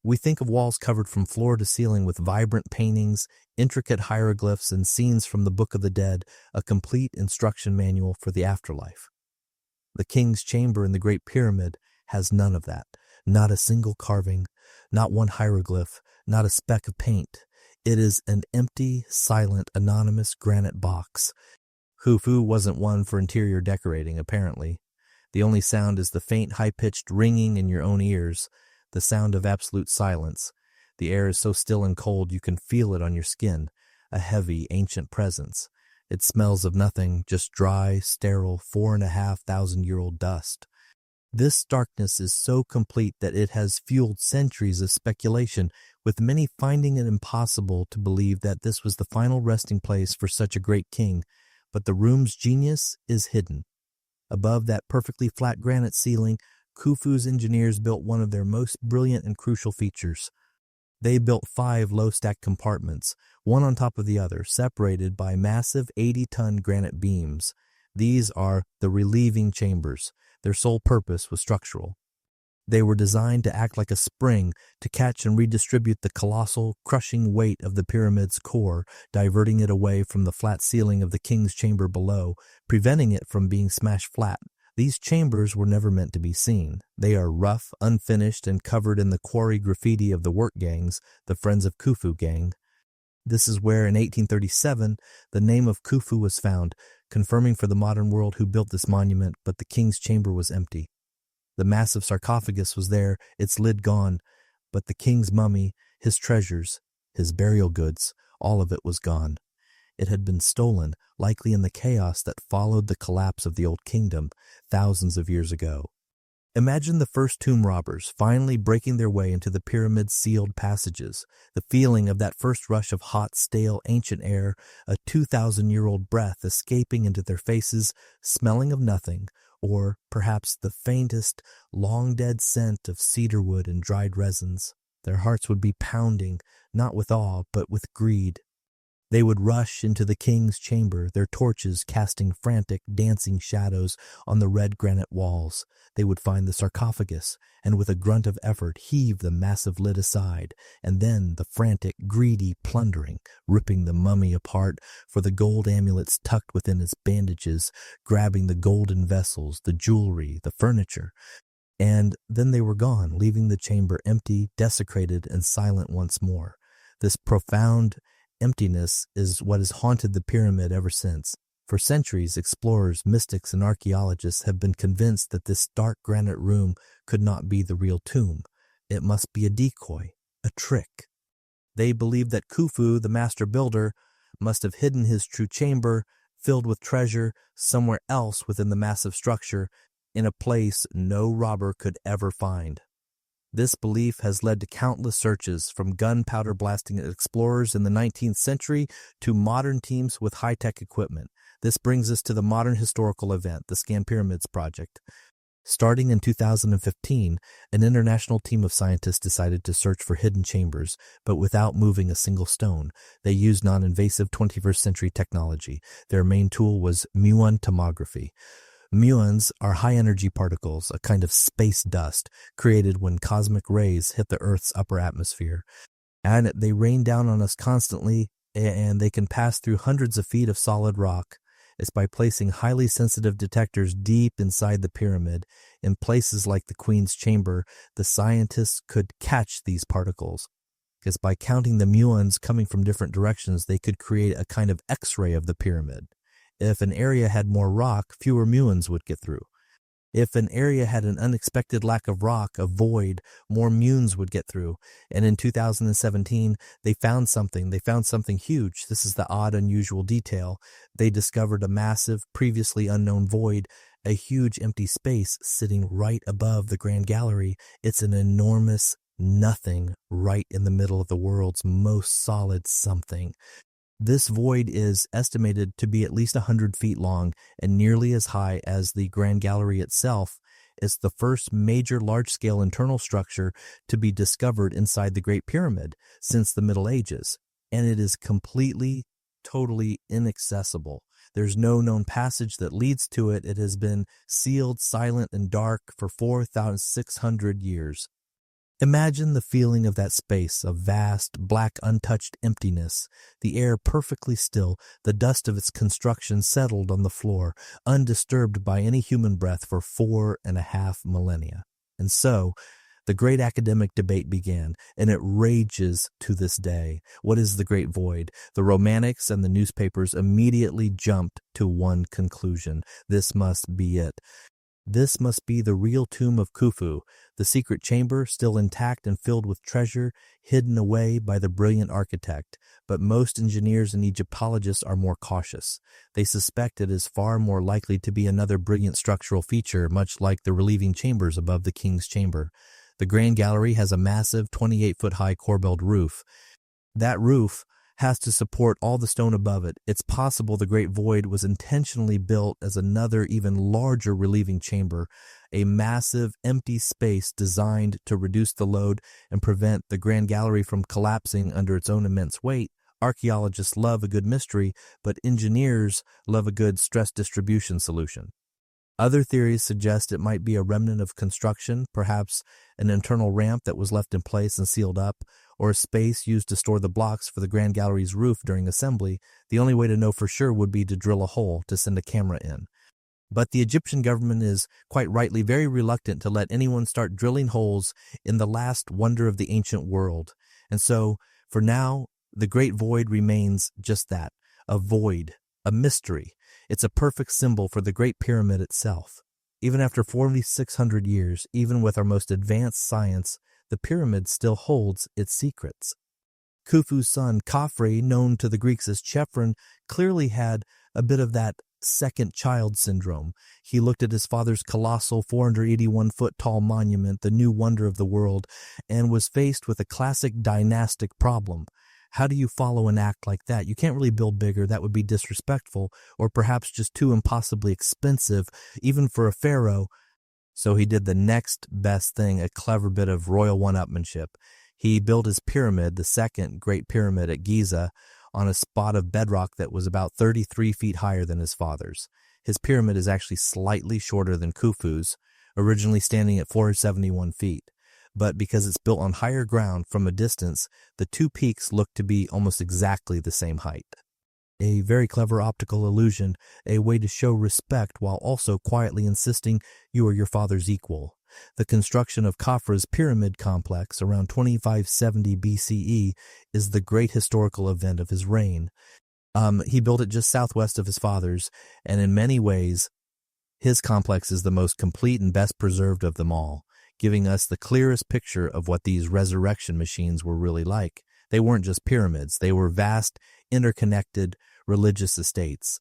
We think of walls covered from floor to ceiling with vibrant paintings, intricate hieroglyphs, and scenes from the Book of the Dead, a complete instruction manual for the afterlife. The king's chamber in the Great Pyramid has none of that. Not a single carving, not one hieroglyph, not a speck of paint. It is an empty, silent, anonymous granite box. Khufu wasn't one for interior decorating, apparently. The only sound is the faint, high-pitched ringing in your own ears, the sound of absolute silence. The air is so still and cold you can feel it on your skin, a heavy, ancient presence. It smells of nothing, just dry, sterile, 4,500-year-old dust. This darkness is so complete that it has fueled centuries of speculation, with many finding it impossible to believe that this was the final resting place for such a great king. But the room's genius is hidden. Above that perfectly flat granite ceiling, Khufu's engineers built one of their most brilliant and crucial features. They built 5 low-stacked compartments, one on top of the other, separated by massive 80-ton granite beams. These are the relieving chambers. Their sole purpose was structural. They were designed to act like a spring to catch and redistribute the colossal, crushing weight of the pyramid's core, diverting it away from the flat ceiling of the king's chamber below, preventing it from being smashed flat. These chambers were never meant to be seen. They are rough, unfinished, and covered in the quarry graffiti of the work gangs, the Friends of Khufu gang. This is where, in 1837, the name of Khufu was found, confirming for the modern world who built this monument, but the king's chamber was empty. The massive sarcophagus was there, its lid gone, but the king's mummy, his treasures, his burial goods, all of it was gone. It had been stolen, likely in the chaos that followed the collapse of the Old Kingdom thousands of years ago. Imagine the first tomb robbers finally breaking their way into the pyramid's sealed passages, the feeling of that first rush of hot, stale, ancient air, a 2,000-year-old breath escaping into their faces, smelling of nothing, or perhaps the faintest, long-dead scent of cedarwood and dried resins. Their hearts would be pounding, not with awe, but with greed. They would rush into the king's chamber, their torches casting frantic, dancing shadows on the red granite walls. They would find the sarcophagus, and with a grunt of effort heave the massive lid aside, and then the frantic, greedy plundering, ripping the mummy apart for the gold amulets tucked within its bandages, grabbing the golden vessels, the jewelry, the furniture. And then they were gone, leaving the chamber empty, desecrated, and silent once more. This profound emptiness is what has haunted the pyramid ever since. For centuries, explorers, mystics, and archaeologists have been convinced that this dark granite room could not be the real tomb. It must be a decoy, a trick. They believed that Khufu, the master builder, must have hidden his true chamber, filled with treasure, somewhere else within the massive structure, in a place no robber could ever find. This belief has led to countless searches, from gunpowder blasting explorers in the 19th century to modern teams with high-tech equipment. This brings us to the modern historical event, the Scan Pyramids Project. Starting in 2015, an international team of scientists decided to search for hidden chambers, but without moving a single stone. They used non-invasive 21st century technology. Their main tool was muon tomography. Muons are high-energy particles, a kind of space dust, created when cosmic rays hit the Earth's upper atmosphere. And they rain down on us constantly, and they can pass through hundreds of feet of solid rock. It's by placing highly sensitive detectors deep inside the pyramid, in places like the Queen's Chamber, the scientists could catch these particles. Because by counting the muons coming from different directions, they could create a kind of X-ray of the pyramid. If an area had more rock, fewer muons would get through. If an area had an unexpected lack of rock, a void, more muons would get through. And in 2017, they found something. They found something huge. This is the odd, unusual detail. They discovered a massive, previously unknown void, a huge empty space sitting right above the Grand Gallery. It's an enormous nothing right in the middle of the world's most solid something. This void is estimated to be at least 100 feet long and nearly as high as the Grand Gallery itself. It's the first major large-scale internal structure to be discovered inside the Great Pyramid since the Middle Ages, and it is completely, totally inaccessible. There's no known passage that leads to it. It has been sealed, silent, and dark for 4,600 years. Imagine the feeling of that space of vast, black, untouched emptiness, the air perfectly still, the dust of its construction settled on the floor, undisturbed by any human breath for 4.5 millennia. And so, The great academic debate began, and it rages to this day. What is the Great Void? The Romantics and the newspapers immediately jumped to one conclusion. This must be it. This must be the real tomb of Khufu, the secret chamber still intact and filled with treasure hidden away by the brilliant architect. But most engineers and Egyptologists are more cautious. They suspect it is far more likely to be another brilliant structural feature, much like the relieving chambers above the king's chamber. The Grand Gallery has a massive 28-foot-high corbelled roof. That roof has to support all the stone above it. It's possible the Great Void was intentionally built as another, even larger relieving chamber, a massive, empty space designed to reduce the load and prevent the Grand Gallery from collapsing under its own immense weight. Archaeologists love a good mystery, but engineers love a good stress distribution solution. Other theories suggest it might be a remnant of construction, perhaps an internal ramp that was left in place and sealed up, or a space used to store the blocks for the Grand Gallery's roof during assembly. The only way to know for sure would be to drill a hole to send a camera in. But the Egyptian government is, quite rightly, very reluctant to let anyone start drilling holes in the last wonder of the ancient world. And so, for now, the Great Void remains just that, a void, a mystery. It's a perfect symbol for the Great Pyramid itself. Even after 4,600 years, even with our most advanced science, the pyramid still holds its secrets. Khufu's son, Khafre, known to the Greeks as Chephren, clearly had a bit of that second child syndrome. He looked at his father's colossal 481-foot-tall monument, the new wonder of the world, and was faced with a classic dynastic problem. How do you follow an act like that? You can't really build bigger. That would be disrespectful, or perhaps just too impossibly expensive, even for a pharaoh. So he did the next best thing, a clever bit of royal one-upmanship. He built his pyramid, the second Great Pyramid at Giza, on a spot of bedrock that was about 33 feet higher than his father's. His pyramid is actually slightly shorter than Khufu's, originally standing at 471 feet. But because it's built on higher ground from a distance, the two peaks look to be almost exactly the same height. A very clever optical illusion, a way to show respect while also quietly insisting you are your father's equal. The construction of Khafre's pyramid complex around 2570 BCE is the great historical event of his reign. He built it just southwest of his father's, and in many ways, his complex is the most complete and best preserved of them all, giving us the clearest picture of what these resurrection machines were really like. They weren't just pyramids, they were vast, interconnected religious estates.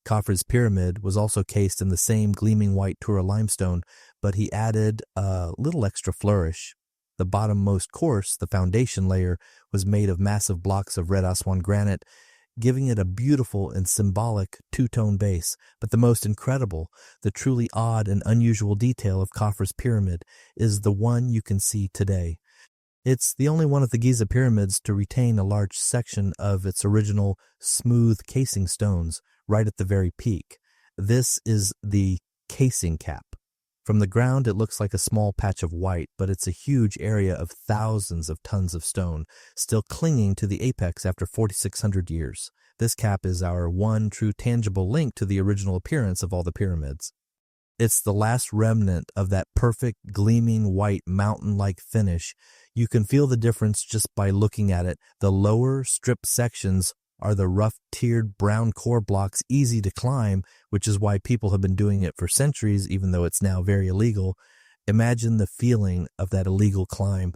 Khafre's pyramid was also cased in the same gleaming white Tura limestone, but he added a little extra flourish. The bottommost course, the foundation layer, was made of massive blocks of red Aswan granite, giving it a beautiful and symbolic two-tone base. But the most incredible, the truly odd and unusual detail of Khafre's pyramid is the one you can see today. It's the only one of the Giza pyramids to retain a large section of its original smooth casing stones right at the very peak. This is the casing cap. From the ground, it looks like a small patch of white, but it's a huge area of thousands of tons of stone, still clinging to the apex after 4,600 years. This cap is our one true tangible link to the original appearance of all the pyramids. It's the last remnant of that perfect, gleaming white mountain-like finish. You can feel the difference just by looking at it. The lower, stripped sections are the rough-tiered brown core blocks, easy to climb, which is why people have been doing it for centuries, even though it's now very illegal. Imagine the feeling of that illegal climb.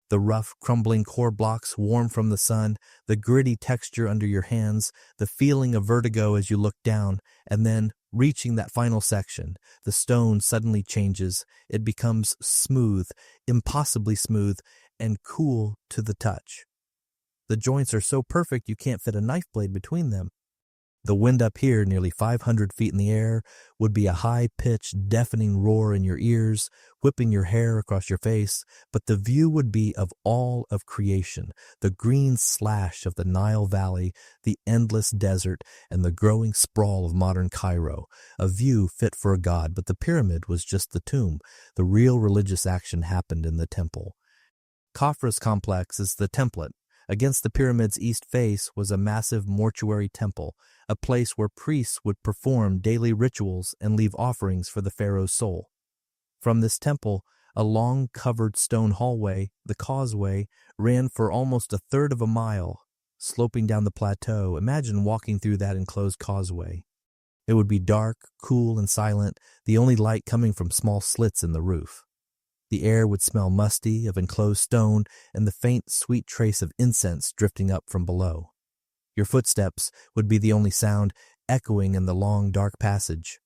The rough, crumbling core blocks warm from the sun, the gritty texture under your hands, the feeling of vertigo as you look down, and then reaching that final section, the stone suddenly changes. It becomes smooth, impossibly smooth, and cool to the touch. The joints are so perfect you can't fit a knife blade between them. The wind up here, nearly 500 feet in the air, would be a high-pitched, deafening roar in your ears, whipping your hair across your face, but the view would be of all of creation, the green slash of the Nile Valley, the endless desert, and the growing sprawl of modern Cairo, a view fit for a god. But the pyramid was just the tomb. The real religious action happened in the temple. Khafre's complex is the template. Against the pyramid's east face was a massive mortuary temple, a place where priests would perform daily rituals and leave offerings for the pharaoh's soul. From this temple, A long covered stone hallway, the causeway, ran for almost a third of a mile, sloping down the plateau. Imagine walking through that enclosed causeway. It would be dark, cool, and silent, the only light coming from small slits in the roof. The air would smell musty of enclosed stone and the faint, sweet trace of incense drifting up from below. Your footsteps would be the only sound, echoing in the long, dark passage.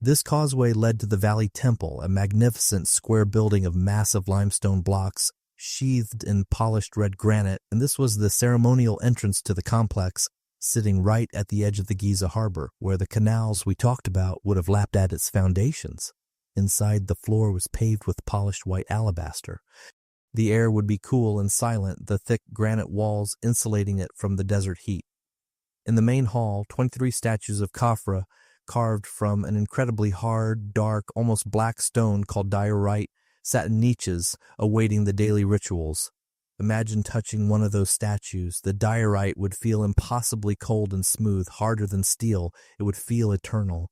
This causeway led to the Valley Temple, a magnificent square building of massive limestone blocks sheathed in polished red granite, and this was the ceremonial entrance to the complex, sitting right at the edge of the Giza harbor, where the canals we talked about would have lapped at its foundations. Inside, the floor was paved with polished white alabaster. The air would be cool and silent, the thick granite walls insulating it from the desert heat. In the main hall, 23 statues of Khafre, carved from an incredibly hard, dark, almost black stone called diorite, sat in niches, awaiting the daily rituals. Imagine touching one of those statues. The diorite would feel impossibly cold and smooth, harder than steel. It would feel eternal.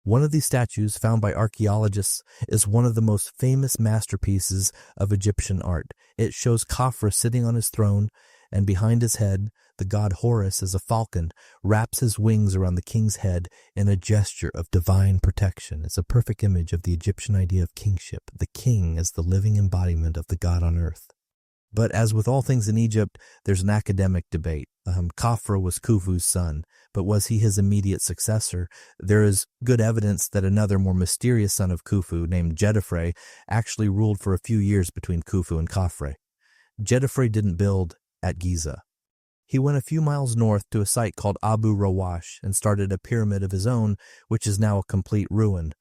One of these statues, found by archaeologists, is one of the most famous masterpieces of Egyptian art. It shows Khafre sitting on his throne, and behind his head, the god Horus, as a falcon, wraps his wings around the king's head in a gesture of divine protection. It's a perfect image of the Egyptian idea of kingship, the king as the living embodiment of the god on earth. But as with all things in Egypt, there's an academic debate. Khafre was Khufu's son, but was he his immediate successor? There is good evidence that another more mysterious son of Khufu, named Djoser, actually ruled for a few years between Khufu and Khafre. Djoser didn't build at Giza. He went a few miles north to a site called Abu Rawash and started a pyramid of his own, which is now a complete ruin.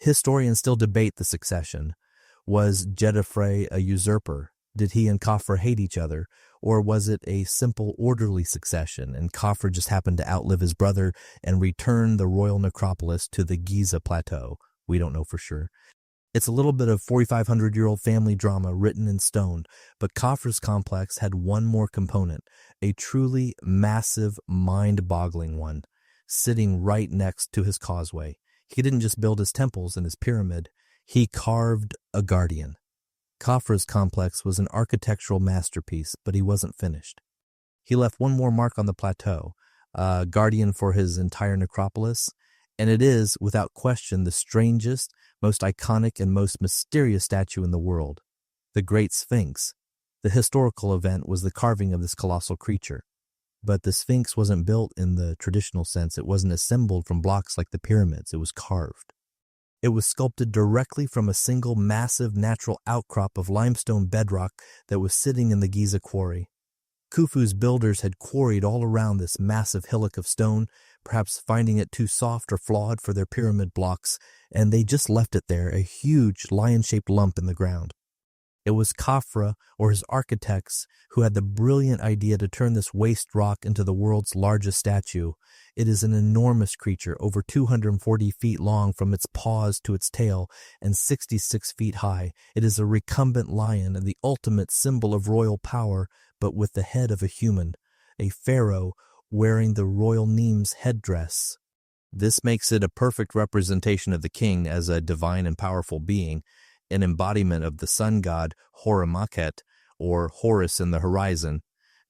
Historians still debate the succession. Was Djoser a usurper? Did he and Khafre hate each other? Or was it a simple, orderly succession, and Khafre just happened to outlive his brother and return the royal necropolis to the Giza plateau? We don't know for sure. It's a little bit of 4,500-year-old family drama written in stone, but Khafre's complex had one more component, a truly massive, mind-boggling one, sitting right next to his causeway. He didn't just build his temples and his pyramid, he carved a guardian. Khafre's complex was an architectural masterpiece, but he wasn't finished. He left one more mark on the plateau, a guardian for his entire necropolis, and it is, without question, the strangest, most iconic, and most mysterious statue in the world, the Great Sphinx. The historical event was the carving of this colossal creature. But the Sphinx wasn't built in the traditional sense. It wasn't assembled from blocks like the pyramids. It was carved. It was sculpted directly from a single massive natural outcrop of limestone bedrock that was sitting in the Giza quarry. Khufu's builders had quarried all around this massive hillock of stone, perhaps finding it too soft or flawed for their pyramid blocks, and they just left it there, a huge lion-shaped lump in the ground. It was Khafre, or his architects, who had the brilliant idea to turn this waste rock into the world's largest statue. It is an enormous creature, over 240 feet long from its paws to its tail, and 66 feet high. It is a recumbent lion and the ultimate symbol of royal power, but with the head of a human, a pharaoh wearing the royal Nemes headdress. This makes it a perfect representation of the king as a divine and powerful being, an embodiment of the sun god Horemakhet, or Horus in the horizon,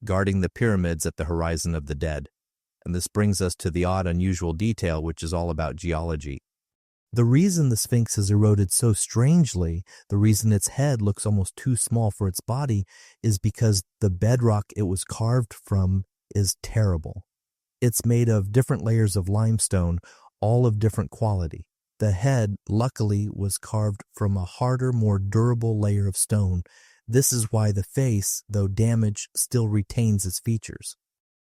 guarding the pyramids at the horizon of the dead. And this brings us to the odd, unusual detail, which is all about geology. The reason the Sphinx has eroded so strangely, the reason its head looks almost too small for its body, is because the bedrock it was carved from is terrible. It's made of different layers of limestone, all of different quality. The head, luckily, was carved from a harder, more durable layer of stone. This is why the face, though damaged, still retains its features.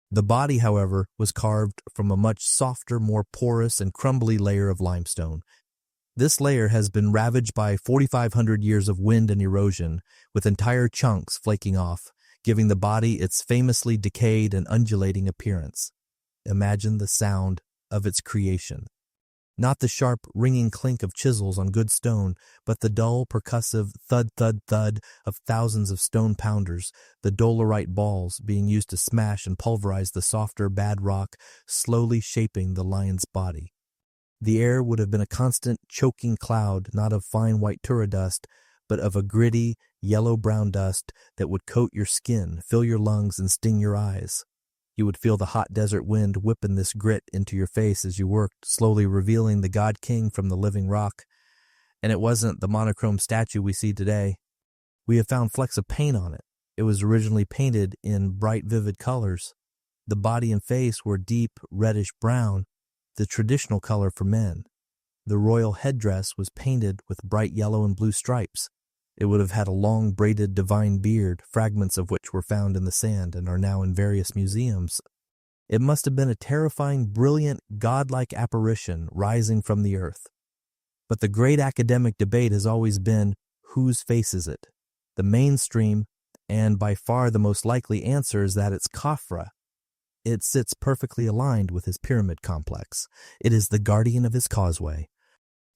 The body, however, was carved from a much softer, more porous and crumbly layer of limestone. This layer has been ravaged by 4,500 years of wind and erosion, with entire chunks flaking off, giving the body its famously decayed and undulating appearance. Imagine the sound of its creation. Not the sharp, ringing clink of chisels on good stone, but the dull, percussive thud, thud, thud of thousands of stone pounders, the dolerite balls being used to smash and pulverize the softer, bad rock, slowly shaping the lion's body. The air would have been a constant, choking cloud, not of fine white turra dust, but of a gritty, yellow-brown dust that would coat your skin, fill your lungs, and sting your eyes. You would feel the hot desert wind whipping this grit into your face as you worked, slowly revealing the God King from the living rock. And it wasn't the monochrome statue we see today. We have found flecks of paint on it. It was originally painted in bright, vivid colors. The body and face were deep, reddish-brown, the traditional color for men. The royal headdress was painted with bright yellow and blue stripes. It would have had a long, braided divine beard, fragments of which were found in the sand and are now in various museums. It must have been a terrifying, brilliant, godlike apparition rising from the earth. But the great academic debate has always been, whose face is it? The mainstream, and by far the most likely answer, is that it's Khafre. It sits perfectly aligned with his pyramid complex. It is the guardian of his causeway.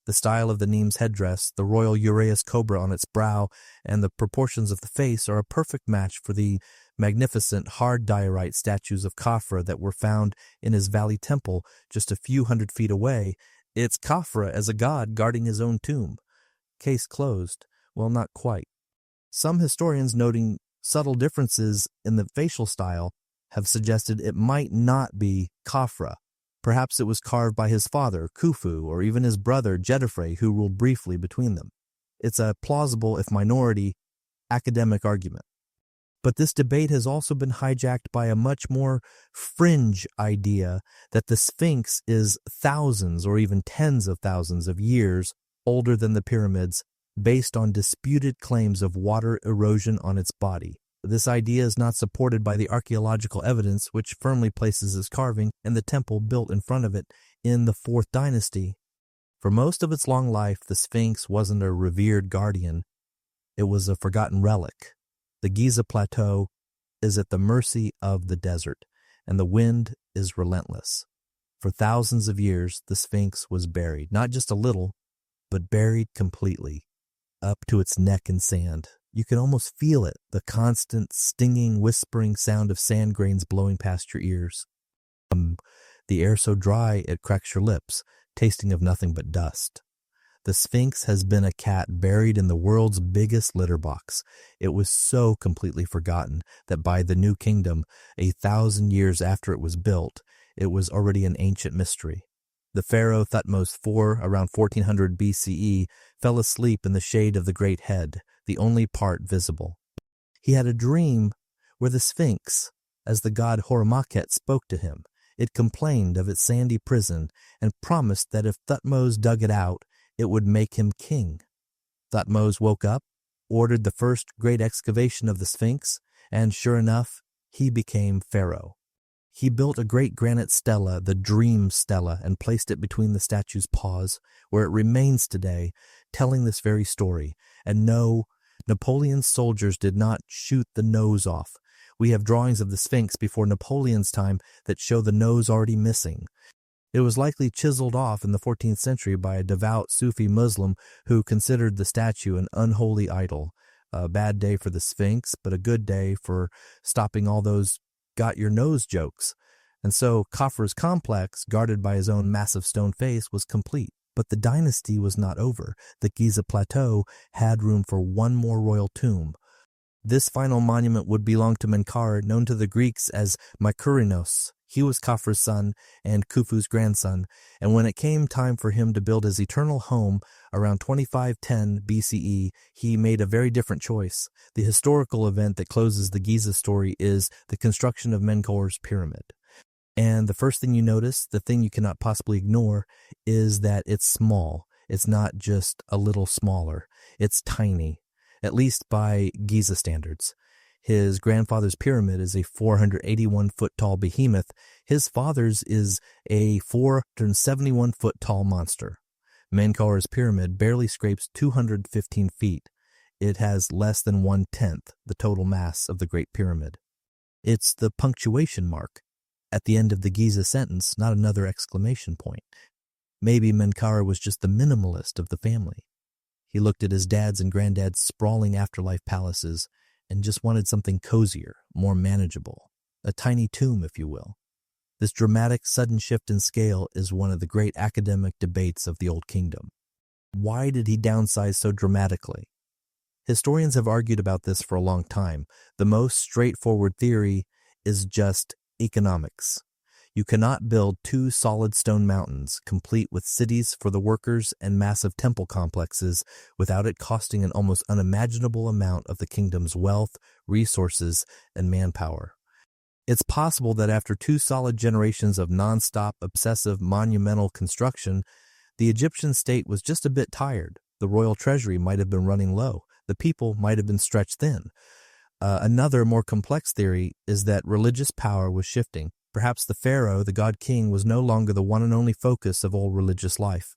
The style of the Neme's headdress, the royal uraeus cobra on its brow, and the proportions of the face are a perfect match for the magnificent hard diorite statues of Khafre that were found in his valley temple just a few hundred feet away. It's Khafre as a god guarding his own tomb. Case closed. Well, not quite. Some historians, noting subtle differences in the facial style, have suggested it might not be Khafre. Perhaps it was carved by his father, Khufu, or even his brother, Djoser, who ruled briefly between them. It's a plausible, if minority, academic argument. But this debate has also been hijacked by a much more fringe idea that the Sphinx is thousands or even tens of thousands of years older than the pyramids, based on disputed claims of water erosion on its body. This idea is not supported by the archaeological evidence, which firmly places its carving and the temple built in front of it in the 4th dynasty. For most of its long life, the Sphinx wasn't a revered guardian. It was a forgotten relic. The Giza Plateau is at the mercy of the desert, and the wind is relentless. For thousands of years, the Sphinx was buried, not just a little, but buried completely, up to its neck in sand. You can almost feel it, the constant, stinging, whispering sound of sand grains blowing past your ears. The air so dry it cracks your lips, tasting of nothing but dust. The Sphinx has been a cat buried in the world's biggest litter box. It was so completely forgotten that by the New Kingdom, 1,000 years after it was built, it was already an ancient mystery. The pharaoh Thutmose IV, around 1400 BCE, fell asleep in the shade of the great head, the only part visible. He had a dream where the Sphinx, as the god Horemakhet, spoke to him. It complained of its sandy prison and promised that if Thutmose dug it out, it would make him king. Thutmose woke up, ordered the first great excavation of the Sphinx, and sure enough, he became pharaoh. He built a great granite stela, the Dream Stela, and placed it between the statue's paws, where it remains today, telling this very story. And no, Napoleon's soldiers did not shoot the nose off. We have drawings of the Sphinx before Napoleon's time that show the nose already missing. It was likely chiseled off in the 14th century by a devout Sufi Muslim who considered the statue an unholy idol. A bad day for the Sphinx, but a good day for stopping all those got-your-nose jokes. And so Khafre's complex, guarded by his own massive stone face, was complete. But the dynasty was not over. The Giza Plateau had room for one more royal tomb. This final monument would belong to Menkaure, known to the Greeks as Mykerinos. He was Khafre's son and Khufu's grandson, and when it came time for him to build his eternal home around 2510 BCE, he made a very different choice. The historical event that closes the Giza story is the construction of Menkaure's pyramid. And the first thing you notice, the thing you cannot possibly ignore, is that it's small. It's not just a little smaller. It's tiny, at least by Giza standards. His grandfather's pyramid is a 481-foot-tall behemoth. His father's is a 471-foot-tall monster. Menkaure's pyramid barely scrapes 215 feet. It has less than 1/10 the total mass of the Great Pyramid. It's the punctuation mark at the end of the Giza sentence, not another exclamation point. Maybe Menkaure was just the minimalist of the family. He looked at his dad's and granddad's sprawling afterlife palaces and just wanted something cozier, more manageable, a tiny tomb, if you will. This dramatic, sudden shift in scale is one of the great academic debates of the Old Kingdom. Why did he downsize so dramatically? Historians have argued about this for a long time. The most straightforward theory is just economics. You cannot build two solid stone mountains, complete with cities for the workers and massive temple complexes, without it costing an almost unimaginable amount of the kingdom's wealth, resources, and manpower. It's possible that after two solid generations of nonstop, obsessive, monumental construction, the Egyptian state was just a bit tired. The royal treasury might have been running low. The people might have been stretched thin. Another, more complex theory is that religious power was shifting. Perhaps the pharaoh, the god-king, was no longer the one and only focus of all religious life.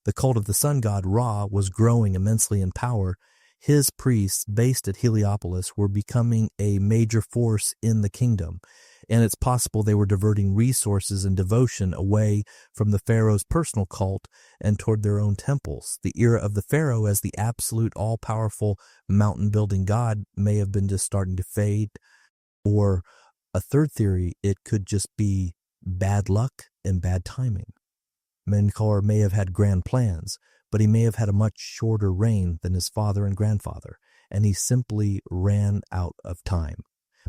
The cult of the sun god Ra was growing immensely in power. His priests, based at Heliopolis, were becoming a major force in the kingdom, and it's possible they were diverting resources and devotion away from the pharaoh's personal cult and toward their own temples. The era of the pharaoh as the absolute, all-powerful, mountain-building god may have been just starting to fade. Or a third theory, it could just be bad luck and bad timing. Menkaure may have had grand plans, but he may have had a much shorter reign than his father and grandfather, and he simply ran out of time.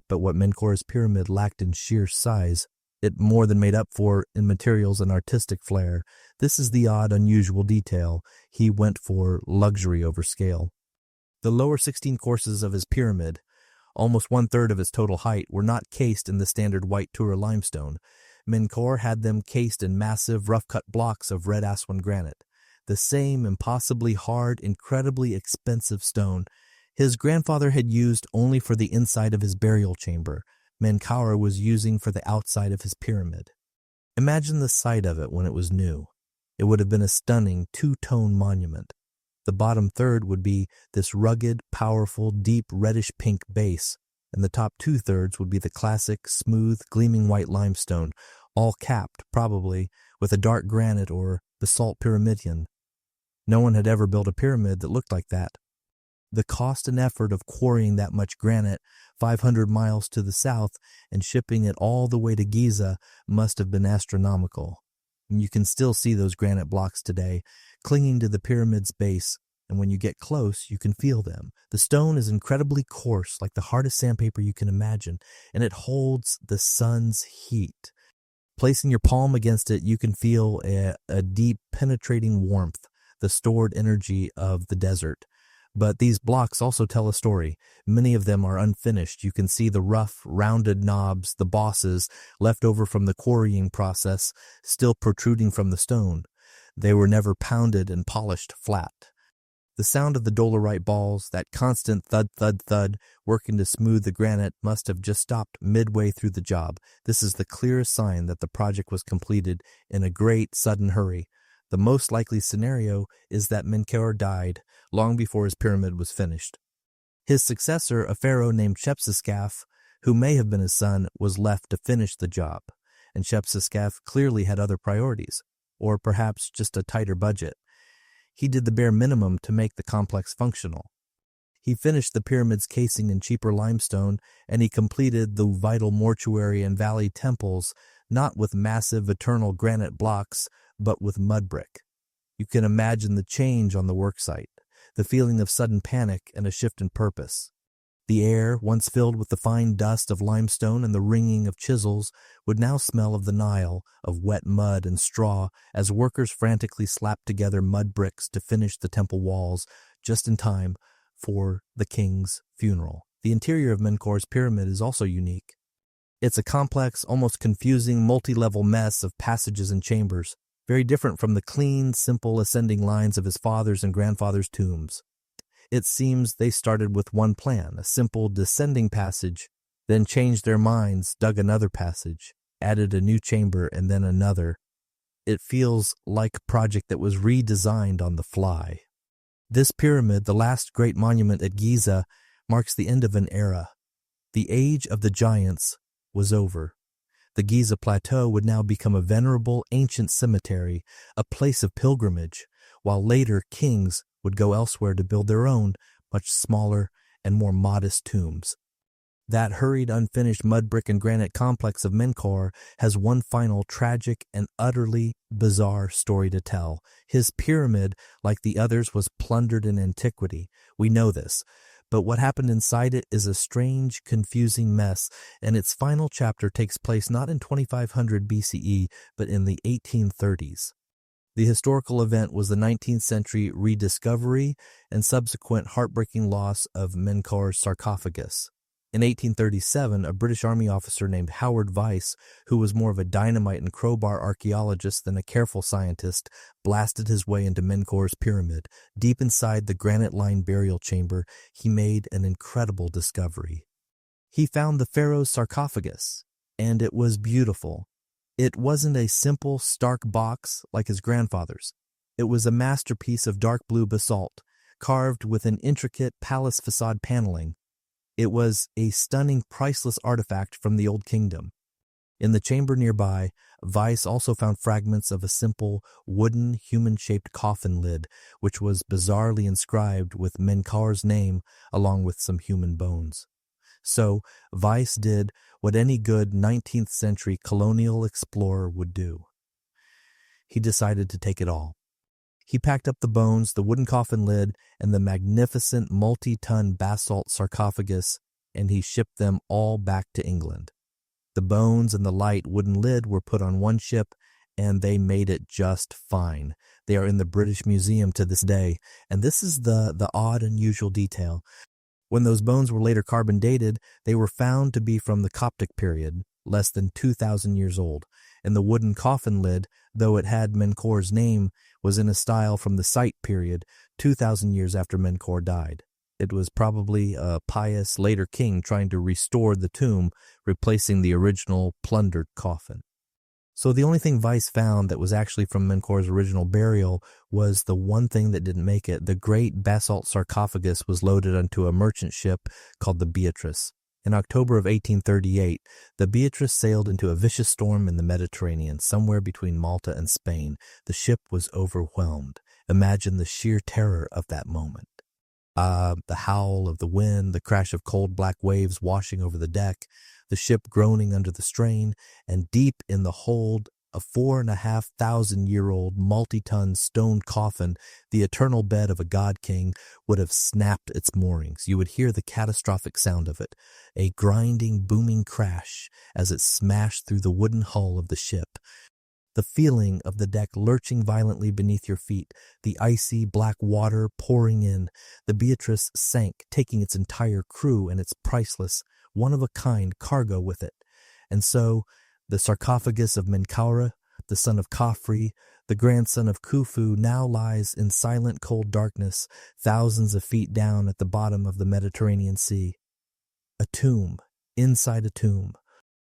But what Menkaure's pyramid lacked in sheer size, it more than made up for in materials and artistic flair. This is the odd, unusual detail. He went for luxury over scale. The lower 16 courses of his pyramid, almost one-third of its total height, were not cased in the standard white Tura limestone. Menkaure had them cased in massive, rough-cut blocks of red Aswan granite, the same impossibly hard, incredibly expensive stone his grandfather had used only for the inside of his burial chamber. Menkaure was using for the outside of his pyramid. Imagine the sight of it when it was new. It would have been a stunning two-tone monument. The bottom third would be this rugged, powerful, deep reddish-pink base, and the top two-thirds would be the classic, smooth, gleaming white limestone, all capped, probably, with a dark granite or basalt pyramidion. No one had ever built a pyramid that looked like that. The cost and effort of quarrying that much granite 500 miles to the south and shipping it all the way to Giza must have been astronomical. And you can still see those granite blocks today, clinging to the pyramid's base, and when you get close, you can feel them. The stone is incredibly coarse, like the hardest sandpaper you can imagine, and it holds the sun's heat. Placing your palm against it, you can feel a deep, penetrating warmth, the stored energy of the desert. But these blocks also tell a story. Many of them are unfinished. You can see the rough, rounded knobs, the bosses, left over from the quarrying process, still protruding from the stone. They were never pounded and polished flat. The sound of the dolerite balls, that constant thud, thud, thud, working to smooth the granite, must have just stopped midway through the job. This is the clearest sign that the project was completed in a great, sudden hurry. The most likely scenario is that Menkaure died long before his pyramid was finished. His successor, a pharaoh named Shepseskaf, who may have been his son, was left to finish the job, and Shepseskaf clearly had other priorities, or perhaps just a tighter budget. He did the bare minimum to make the complex functional. He finished the pyramid's casing in cheaper limestone, and he completed the vital mortuary and valley temples not with massive eternal granite blocks, but with mud brick. You can imagine the change on the worksite, the feeling of sudden panic and a shift in purpose. The air, once filled with the fine dust of limestone and the ringing of chisels, would now smell of the Nile, of wet mud and straw, as workers frantically slapped together mud bricks to finish the temple walls, just in time for the king's funeral. The interior of Menkaure's pyramid is also unique. It's a complex, almost confusing, multi-level mess of passages and chambers, very different from the clean, simple ascending lines of his father's and grandfather's tombs. It seems they started with one plan, a simple descending passage, then changed their minds, dug another passage, added a new chamber, and then another. It feels like a project that was redesigned on the fly. This pyramid, the last great monument at Giza, marks the end of an era. The age of the giants was over. The Giza Plateau would now become a venerable ancient cemetery, a place of pilgrimage, while later kings would go elsewhere to build their own, much smaller and more modest tombs. That hurried, unfinished mud brick and granite complex of Menkaure has one final tragic and utterly bizarre story to tell. His pyramid, like the others, was plundered in antiquity. We know this. But what happened inside it is a strange, confusing mess, and its final chapter takes place not in 2500 BCE, but in the 1830s. The historical event was the 19th century rediscovery and subsequent heartbreaking loss of Menkaure's sarcophagus. In 1837, a British Army officer named Howard Vyse, who was more of a dynamite and crowbar archaeologist than a careful scientist, blasted his way into Menkaure's pyramid. Deep inside the granite-lined burial chamber, he made an incredible discovery. He found the pharaoh's sarcophagus, and it was beautiful. It wasn't a simple, stark box like his grandfather's. It was a masterpiece of dark blue basalt, carved with an intricate palace facade paneling. It was a stunning, priceless artifact from the Old Kingdom. In the chamber nearby, Vyse also found fragments of a simple, wooden, human-shaped coffin lid, which was bizarrely inscribed with Menkaure's name along with some human bones. So, Vyse did what any good 19th century colonial explorer would do. He decided to take it all. He packed up the bones, the wooden coffin lid, and the magnificent multi-ton basalt sarcophagus, and he shipped them all back to England. The bones and the light wooden lid were put on one ship, and they made it just fine. They are in the British Museum to this day, and this is the odd, unusual detail. When those bones were later carbon dated, they were found to be from the Coptic period, less than 2,000 years old, and the wooden coffin lid, though it had Menkaure's name, was in a style from the Site period, 2,000 years after Menkaure died. It was probably a pious later king trying to restore the tomb, replacing the original plundered coffin. So the only thing Vyse found that was actually from Menkaure's original burial was the one thing that didn't make it. The great basalt sarcophagus was loaded onto a merchant ship called the Beatrice. In October of 1838, the Beatrice sailed into a vicious storm in the Mediterranean, somewhere between Malta and Spain. The ship was overwhelmed. Imagine the sheer terror of that moment. The howl of the wind, the crash of cold black waves washing over the deck, the ship groaning under the strain, and deep in the hold, a 4,500-year-old multi-ton stone coffin, the eternal bed of a god king, would have snapped its moorings. You would hear the catastrophic sound of it, a grinding, booming crash as it smashed through the wooden hull of the ship. The feeling of the deck lurching violently beneath your feet, the icy black water pouring in. The Beatrice sank, taking its entire crew and its priceless, one-of-a-kind cargo with it. And so, the sarcophagus of Menkaure, the son of Khafre, the grandson of Khufu, now lies in silent cold darkness, thousands of feet down at the bottom of the Mediterranean Sea. A tomb, inside a tomb.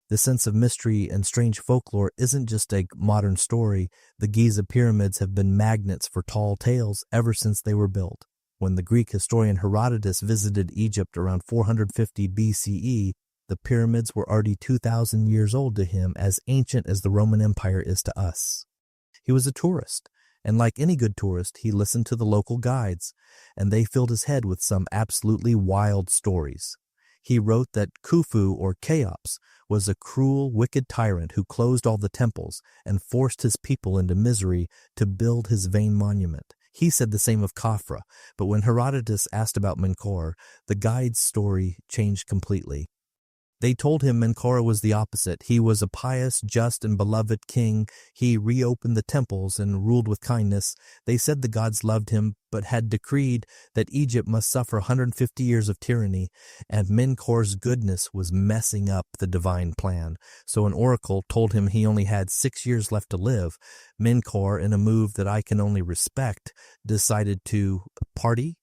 The sense of mystery and strange folklore isn't just a modern story. The Giza pyramids have been magnets for tall tales ever since they were built. When the Greek historian Herodotus visited Egypt around 450 BCE, the pyramids were already 2,000 years old to him, as ancient as the Roman Empire is to us. He was a tourist, and like any good tourist, he listened to the local guides, and they filled his head with some absolutely wild stories. He wrote that Khufu, or Cheops, was a cruel, wicked tyrant who closed all the temples and forced his people into misery to build his vain monument. He said the same of Khafre, but when Herodotus asked about Menkaure, the guide's story changed completely. They told him Menkaure was the opposite. He was a pious, just, and beloved king. He reopened the temples and ruled with kindness. They said the gods loved him, but had decreed that Egypt must suffer 150 years of tyranny, and Menkaure's goodness was messing up the divine plan. So an oracle told him he only had 6 years left to live. Menkaure, in a move that I can only respect, decided to party.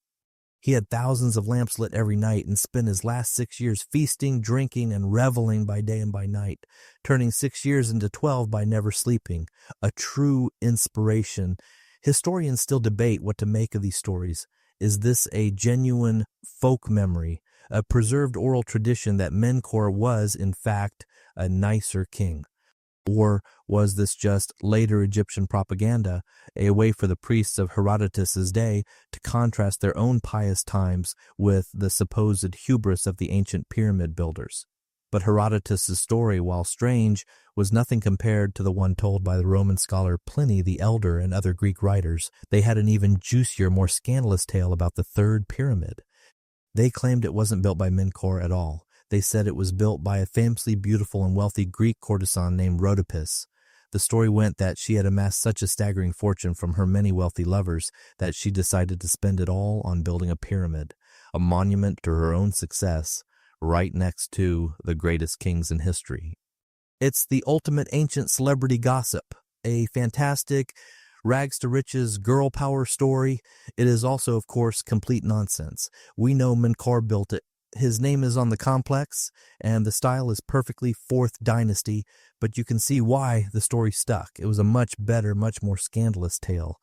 He had thousands of lamps lit every night and spent his last 6 years feasting, drinking, and reveling by day and by night, turning 6 years into 12 by never sleeping. A true inspiration. Historians still debate what to make of these stories. Is this a genuine folk memory, a preserved oral tradition that Menkaure was, in fact, a nicer king? Or was this just later Egyptian propaganda, a way for the priests of Herodotus's day to contrast their own pious times with the supposed hubris of the ancient pyramid builders? But Herodotus's story, while strange, was nothing compared to the one told by the Roman scholar Pliny the Elder and other Greek writers. They had an even juicier, more scandalous tale about the third pyramid. They claimed it wasn't built by Menkaure at all. They said it was built by a famously beautiful and wealthy Greek courtesan named Rhodopis. The story went that she had amassed such a staggering fortune from her many wealthy lovers that she decided to spend it all on building a pyramid, a monument to her own success, right next to the greatest kings in history. It's the ultimate ancient celebrity gossip, a fantastic rags to riches girl power story. It is also, of course, complete nonsense. We know Menkaure built it. His name is on the complex, and the style is perfectly 4th dynasty, but you can see why the story stuck. It was a much better, much more scandalous tale.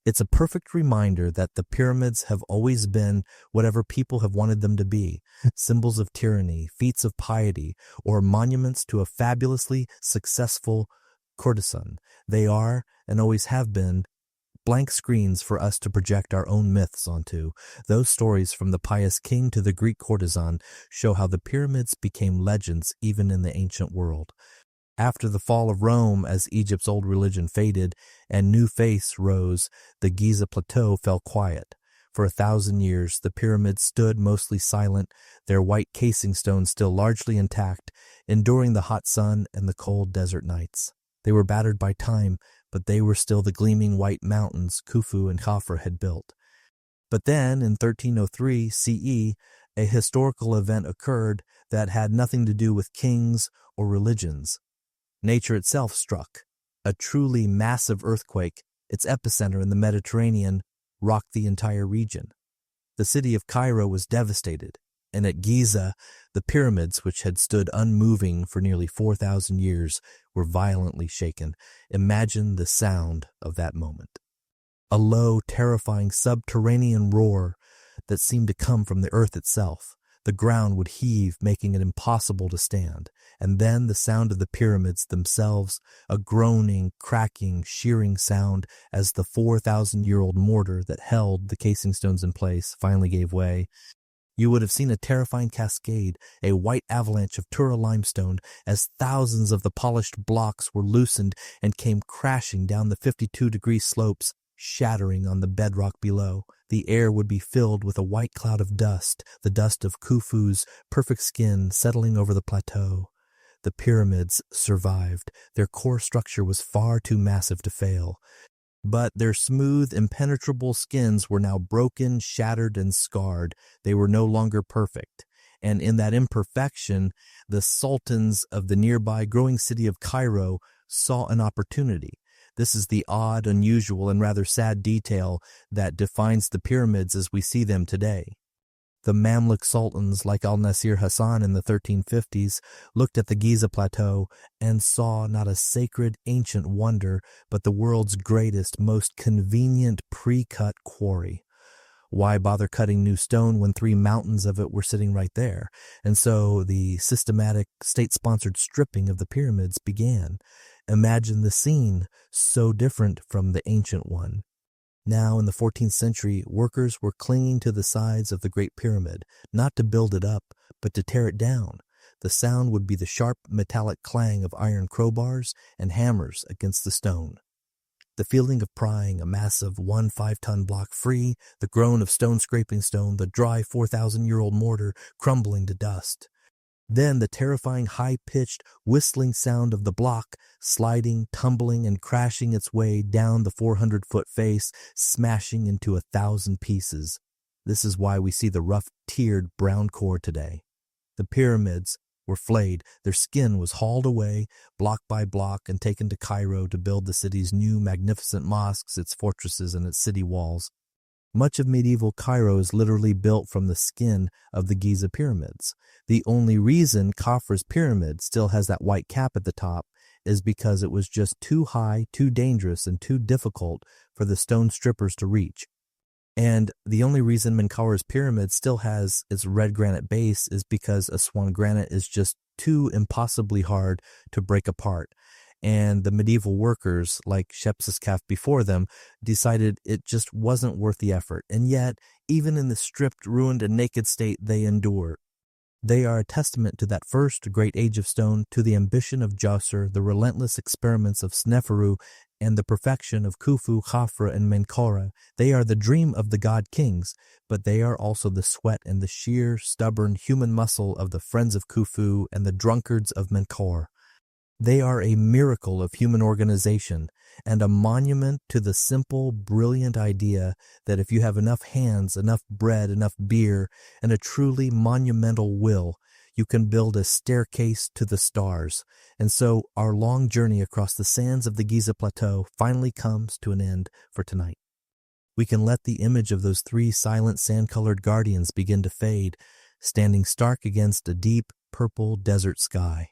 It's a perfect reminder that the pyramids have always been whatever people have wanted them to be, symbols of tyranny, feats of piety, or monuments to a fabulously successful courtesan. They are, and always have been, blank screens for us to project our own myths onto. Those stories from the pious king to the Greek courtesan show how the pyramids became legends even in the ancient world. After the fall of Rome, as Egypt's old religion faded and new faiths rose, the Giza plateau fell quiet. For 1,000 years, the pyramids stood mostly silent, their white casing stones still largely intact, enduring the hot sun and the cold desert nights. They were battered by time, but they were still the gleaming white mountains Khufu and Khafre had built. But then, in 1303 CE, a historical event occurred that had nothing to do with kings or religions. Nature itself struck. A truly massive earthquake, its epicenter in the Mediterranean, rocked the entire region. The city of Cairo was devastated, and at Giza, the pyramids, which had stood unmoving for nearly 4,000 years, were violently shaken. Imagine the sound of that moment. A low, terrifying subterranean roar that seemed to come from the earth itself. The ground would heave, making it impossible to stand. And then the sound of the pyramids themselves, a groaning, cracking, shearing sound as the 4,000-year-old mortar that held the casing stones in place finally gave way. You would have seen a terrifying cascade, a white avalanche of Tura limestone, as thousands of the polished blocks were loosened and came crashing down the 52-degree slopes, shattering on the bedrock below. The air would be filled with a white cloud of dust, the dust of Khufu's perfect skin settling over the plateau. The pyramids survived. Their core structure was far too massive to fail. But their smooth, impenetrable skins were now broken, shattered, and scarred. They were no longer perfect. And in that imperfection, the sultans of the nearby growing city of Cairo saw an opportunity. This is the odd, unusual, and rather sad detail that defines the pyramids as we see them today. The Mamluk sultans, like Al-Nasir Hassan in the 1350s, looked at the Giza plateau and saw not a sacred ancient wonder, but the world's greatest, most convenient pre-cut quarry. Why bother cutting new stone when 3 mountains of it were sitting right there? And so the systematic, state-sponsored stripping of the pyramids began. Imagine the scene, so different from the ancient one. Now, in the 14th century, workers were clinging to the sides of the Great Pyramid, not to build it up, but to tear it down. The sound would be the sharp metallic clang of iron crowbars and hammers against the stone. The feeling of prying a massive 1 5-ton block free, the groan of stone scraping stone, the dry 4,000-year-old mortar crumbling to dust. Then the terrifying high-pitched, whistling sound of the block sliding, tumbling, and crashing its way down the 400-foot face, smashing into 1,000 pieces. This is why we see the rough, tiered brown core today. The pyramids were flayed, their skin was hauled away, block by block, and taken to Cairo to build the city's new magnificent mosques, its fortresses, and its city walls. Much of medieval Cairo is literally built from the skin of the Giza pyramids. The only reason Khafre's pyramid still has that white cap at the top is because it was just too high, too dangerous, and too difficult for the stone strippers to reach. And the only reason Menkaure's pyramid still has its red granite base is because Aswan granite is just too impossibly hard to break apart. and the medieval workers, like Shepseskaf before them, decided it just wasn't worth the effort. And yet, even in the stripped, ruined, and naked state, they endure. They are a testament to that first great age of stone, to the ambition of Djoser, the relentless experiments of Sneferu, and the perfection of Khufu, Khafre, and Menkaure. They are the dream of the god kings, but they are also the sweat and the sheer, stubborn human muscle of the friends of Khufu and the drunkards of Menkaure. They are a miracle of human organization and a monument to the simple, brilliant idea that if you have enough hands, enough bread, enough beer, and a truly monumental will, you can build a staircase to the stars. And so our long journey across the sands of the Giza Plateau finally comes to an end for tonight. We can let the image of those three silent sand-colored guardians begin to fade, standing stark against a deep, purple desert sky.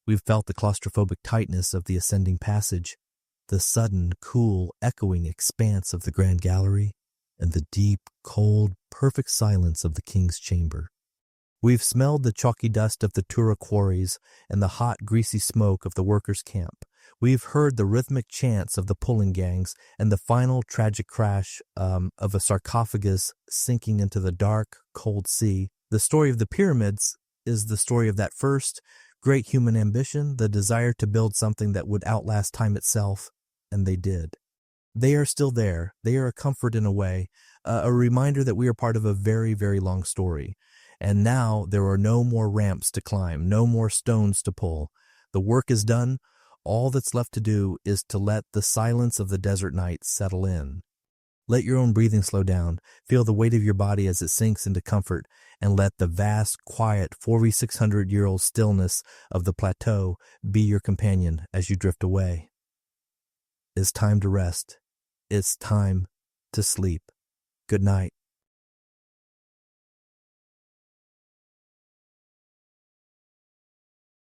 We've felt the claustrophobic tightness of the ascending passage, the sudden, cool, echoing expanse of the Grand Gallery, and the deep, cold, perfect silence of the King's Chamber. We've smelled the chalky dust of the Tura quarries and the hot, greasy smoke of the workers' camp. We've heard the rhythmic chants of the pulling gangs and the final tragic crash of a sarcophagus sinking into the dark, cold sea. The story of the pyramids is the story of that first great human ambition, the desire to build something that would outlast time itself, and they did. They are still there. They are a comfort in a way, a reminder that we are part of a very, very long story. And now there are no more ramps to climb, no more stones to pull. The work is done. All that's left to do is to let the silence of the desert night settle in. Let your own breathing slow down. Feel the weight of your body as it sinks into comfort, and let the vast, quiet, 4,600-year-old stillness of the plateau be your companion as you drift away. It's time to rest. It's time to sleep. Good night.